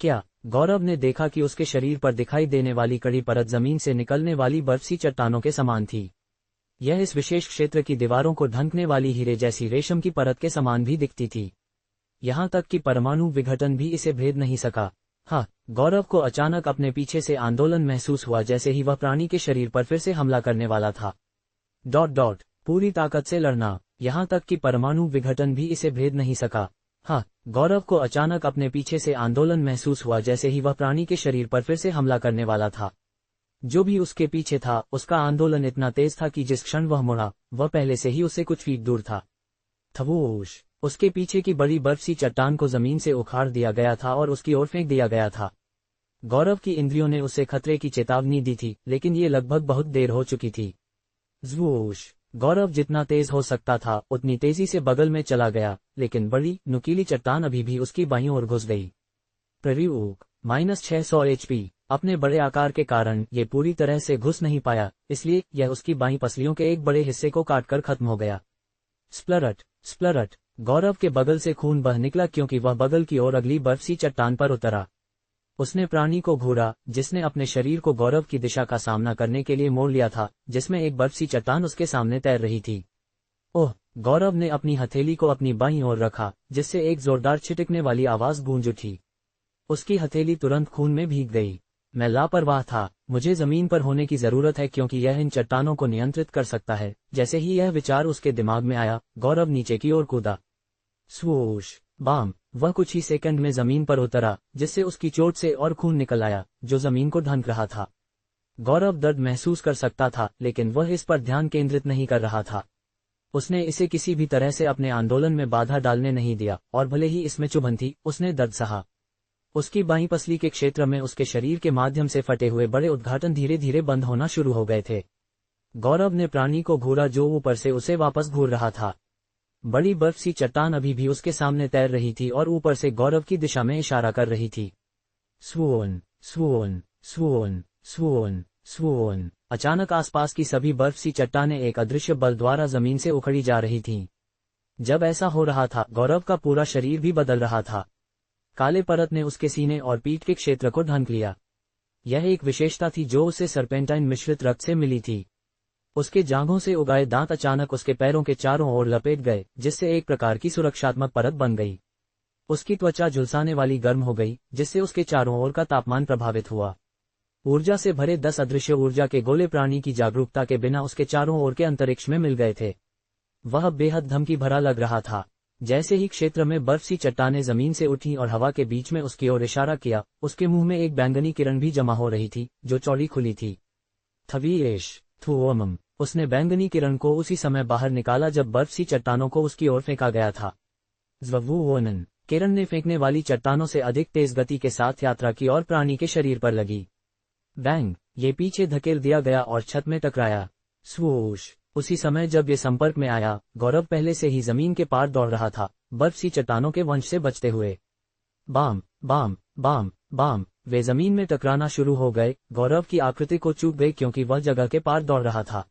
क्या? गौरव ने देखा कि उसके शरीर पर दिखाई देने वाली कड़ी परत जमीन से निकलने वाली बर्फ सी चट्टानों के समान थी। यह इस विशेष क्षेत्र की दीवारों को ढंकने वाली हीरे जैसी रेशम की परत के समान भी दिखती थी। यहां तक कि परमाणु विघटन भी इसे भेद नहीं सका। हाँ, गौरव को अचानक अपने पीछे से आंदोलन महसूस हुआ, जैसे ही वह प्राणी के शरीर पर फिर से हमला करने वाला था। पूरी ताकत से लड़ना, यहां तक कि परमाणु विघटन भी इसे भेद नहीं सका। हाँ, गौरव को अचानक अपने पीछे से आंदोलन महसूस हुआ, जैसे ही वह प्राणी के शरीर पर फिर से हमला करने वाला था। जो भी उसके पीछे था, उसका आंदोलन इतना तेज था कि जिस क्षण वह मुड़ा, वह पहले से ही उससे कुछ फीट दूर था। थवोश, उसके पीछे की बड़ी बर्फ सी चट्टान को जमीन से उखाड़ दिया गया था और उसकी ओर फेंक दिया गया था। गौरव की इंद्रियों ने उसे खतरे की चेतावनी दी थी, लेकिन ये लगभग बहुत देर हो चुकी थी। ज़्वूश, गौरव जितना तेज हो सकता था, उतनी तेजी से बगल में चला गया, लेकिन बड़ी, नुकीली चट्टान अभी भी उसकी बाईं ओर घुस गई। प्रयोग, -600 HP। अपने बड़े आकार के कारण ये पूरी तरह से घुस नहीं पाया, इसलिए यह उसकी बाईं पसलियों के एक बड़े हिस्से को काटकर खत्म हो गया। स्प्लरट, स्प्लरट, गौरव के बगल से खून बह निकला क्योंकि वह बगल की ओर अगली बर्फ सी चट्टान पर उतरा। उसने प्राणी को घूरा, जिसने अपने शरीर को गौरव की दिशा का सामना करने के लिए मोड़ लिया था, जिसमें एक बर्फ सी चट्टान उसके सामने तैर रही थी। ओह, गौरव ने अपनी हथेली को अपनी बाईं ओर रखा, जिससे एक जोरदार छिटकने वाली आवाज गूंज उठी। उसकी हथेली तुरंत खून में भीग गई। मैं लापरवाह था, मुझे जमीन पर होने की जरूरत है क्योंकि यह इन चट्टानों को नियंत्रित कर सकता है। जैसे ही यह विचार उसके दिमाग में आया, गौरव नीचे की ओर कूदा। स्वोश, बाम, वह कुछ ही सेकंड में जमीन पर उतरा, जिससे उसकी चोट से और खून निकल आया, जो जमीन को ढंक रहा था। गौरव दर्द महसूस कर सकता था, लेकिन वह इस पर ध्यान केंद्रित नहीं कर रहा था। उसने इसे किसी भी तरह से अपने आंदोलन में बाधा डालने नहीं दिया, और भले ही इसमें चुभन थी, उसने दर्द सहा। उसकी बाईं पसली के क्षेत्र में उसके शरीर के माध्यम से फटे हुए बड़े उद्घाटन धीरे धीरे बंद होना शुरू हो गए थे। गौरव ने प्राणी को घूरा जो ऊपर से उसे वापस घूर रहा था। बड़ी बर्फ सी चट्टान अभी भी उसके सामने तैर रही थी और ऊपर से गौरव की दिशा में इशारा कर रही थी। Swan, swan, swan, swan, swan. अचानक आसपास की सभी बर्फ सी चट्टानें एक अदृश्य बल द्वारा जमीन से उखड़ी जा रही थीं। जब ऐसा हो रहा था, गौरव का पूरा शरीर भी बदल रहा था। काले परत ने उसके सीने और पीठ के क्षेत्र को ढंक लिया। यह एक विशेषता थी जो उसे सर्पेंटाइन मिश्रित रक्त से मिली थी। उसके जांघों से उगाए दांत अचानक उसके पैरों के चारों ओर लपेट गए, जिससे एक प्रकार की सुरक्षात्मक परत बन गई। उसकी त्वचा झुलसाने वाली गर्म हो गई, जिससे उसके चारों ओर का तापमान प्रभावित हुआ। ऊर्जा से भरे 10 अदृश्य ऊर्जा के गोले प्राणी की जागरूकता के बिना उसके चारों ओर के अंतरिक्ष में मिल गए थे। वह बेहद धमकी भरा लग रहा था। जैसे ही क्षेत्र में बर्फ सी चट्टानें जमीन से उठी और हवा के बीच में उसकी ओर इशारा किया, उसके मुंह में एक बैंगनी किरण भी जमा हो रही थी, जो चौड़ी खुली थी। थवीएश, थुओमम, उसने बैंगनी किरण को उसी समय बाहर निकाला जब बर्फ सी चट्टानों को उसकी ओर फेंका गया था। ज़्ववुओनन, किरण ने फेंकने वाली चट्टानों से अधिक तेज गति के साथ यात्रा की और प्राणी के शरीर पर लगी। बैंग, ये पीछे धकेल दिया गया और छत में टकराया। स्वोश, उसी समय जब ये संपर्क में आया, गौरव पहले से ही जमीन के पार दौड़ रहा था, बर्फ सी चट्टानों के वंश से बचते हुए। बाम, बाम, बाम, बाम, वे जमीन में टकराना शुरू हो गए। गौरव की आकृति को चूक गई क्योंकि वह जगह के पार दौड़ रहा था।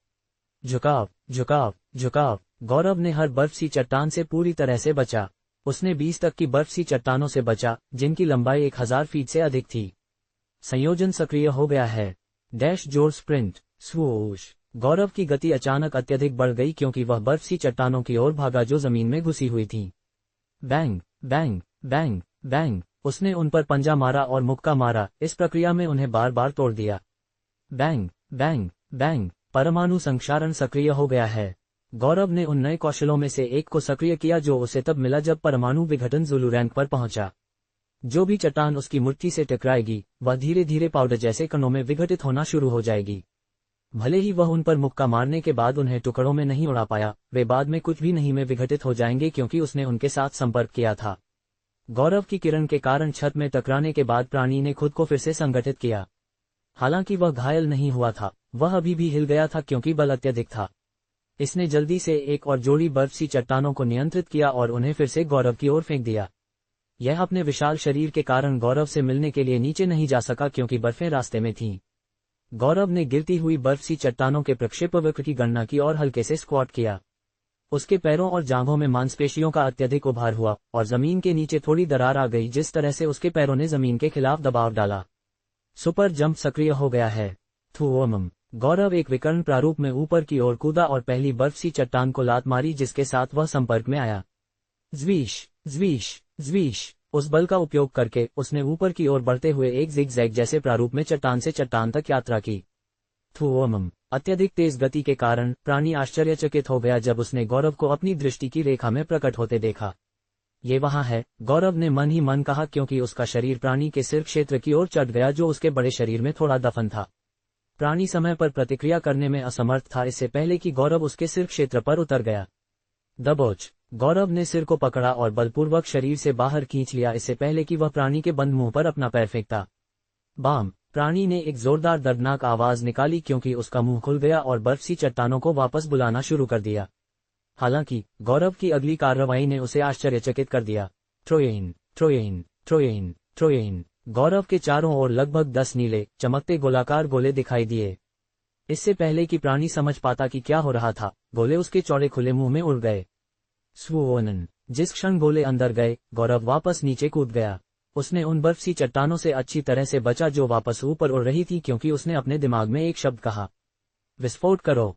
झुकाव, झुकाव, झुकाव, गौरव ने हर बर्फ सी चट्टान से पूरी तरह से बचा। उसने 20 तक की बर्फ सी चट्टानों से बचा, जिनकी लंबाई 1000 फीट से अधिक थी। संयोजन सक्रिय हो गया है। डैश जोर स्प्रिंट, स्वोश, गौरव की गति अचानक अत्यधिक बढ़ गई क्योंकि वह बर्फ सी चट्टानों की ओर भागा जो जमीन में घुसी हुई थी। बैंग, बैंग, बैंग, बैंग, उसने उन पर पंजा मारा और मुक्का मारा, इस प्रक्रिया में उन्हें बार बार तोड़ दिया। बैंग बैंग बैंग, परमाणु संक्षारण सक्रिय हो गया है। गौरव ने उन नए कौशलों में से एक को सक्रिय किया जो उसे तब मिला जब परमाणु विघटन ज़ुलू रैंक पर पहुंचा। जो भी चट्टान उसकी मुट्ठी से टकराएगी वह धीरे धीरे पाउडर जैसे कणों में विघटित होना शुरू हो जाएगी। भले ही वह उन पर मुक्का मारने के बाद उन्हें टुकड़ों में नहीं उड़ा पाया, वे बाद में कुछ भी नहीं में विघटित हो जाएंगे क्योंकि उसने उनके साथ संपर्क किया था। गौरव की किरण के कारण छत में टकराने के बाद प्राणी ने खुद को फिर से संगठित किया। हालांकि वह घायल नहीं हुआ था, वह अभी भी हिल गया था क्योंकि बल अत्यधिक था। इसने जल्दी से एक और जोड़ी बर्फ सी चट्टानों को नियंत्रित किया और उन्हें फिर से गौरव की ओर फेंक दिया। यह अपने विशाल शरीर के कारण गौरव से मिलने के लिए नीचे नहीं जा सका क्योंकि बर्फें रास्ते में थीं। गौरव ने गिरती हुई बर्फ सी चट्टानों के प्रक्षेपवक्र की गणना की और हल्के से स्क्वाट किया। उसके पैरों और जांघों में मांसपेशियों का अत्यधिक उभार हुआ और जमीन के नीचे थोड़ी दरार आ गई जिस तरह से उसके पैरों ने जमीन के खिलाफ दबाव डाला। सुपर जंप सक्रिय हो गया है। थूओमम, गौरव एक विकर्ण प्रारूप में ऊपर की ओर कूदा और पहली बर्फ सी चट्टान को लात मारी जिसके साथ वह संपर्क में आया। ज़्वीश ज़्वीश ज़्वीश, उस बल का उपयोग करके उसने ऊपर की ओर बढ़ते हुए एक जिगजैग जैसे प्रारूप में चट्टान से चट्टान तक यात्रा की। थूओमम, अत्यधिक तेज गति के कारण प्राणी आश्चर्यचकित हो गया जब उसने गौरव को अपनी दृष्टि की रेखा में प्रकट होते देखा। ये वहां है, गौरव ने मन ही मन कहा क्योंकि उसका शरीर प्राणी के सिर क्षेत्र की ओर चढ़ गया जो उसके बड़े शरीर में थोड़ा दफन था। प्राणी समय पर प्रतिक्रिया करने में असमर्थ था इससे पहले कि गौरव उसके सिर क्षेत्र पर उतर गया। दबोच, गौरव ने सिर को पकड़ा और बलपूर्वक शरीर से बाहर खींच लिया इससे पहले कि वह प्राणी के बंद मुंह पर अपना पैर फेंकता। बाम, प्राणी ने एक जोरदार दर्दनाक आवाज निकाली क्योंकि उसका मुंह खुल गया और बर्फ सी चट्टानों को वापस बुलाना शुरू कर दिया। हालांकि गौरव की अगली कार्रवाई ने उसे आश्चर्यचकित कर दिया। ट्रोयेइन ट्रोयेइन ट्रोयेइन ट्रोयेइन, गौरव के चारों ओर लगभग 10 नीले चमकते गोलाकार गोले दिखाई दिए। इससे पहले कि प्राणी समझ पाता कि क्या हो रहा था, गोले उसके चौड़े खुले मुंह में उड़ गए। स्वोनन, जिस क्षण गोले अंदर गए, गौरव वापस नीचे कूद गया। उसने उन बर्फ सी चट्टानों से अच्छी तरह से बचा जो वापस ऊपर उड़ रही थी क्योंकि उसने अपने दिमाग में एक शब्द कहा, विस्फोट करो।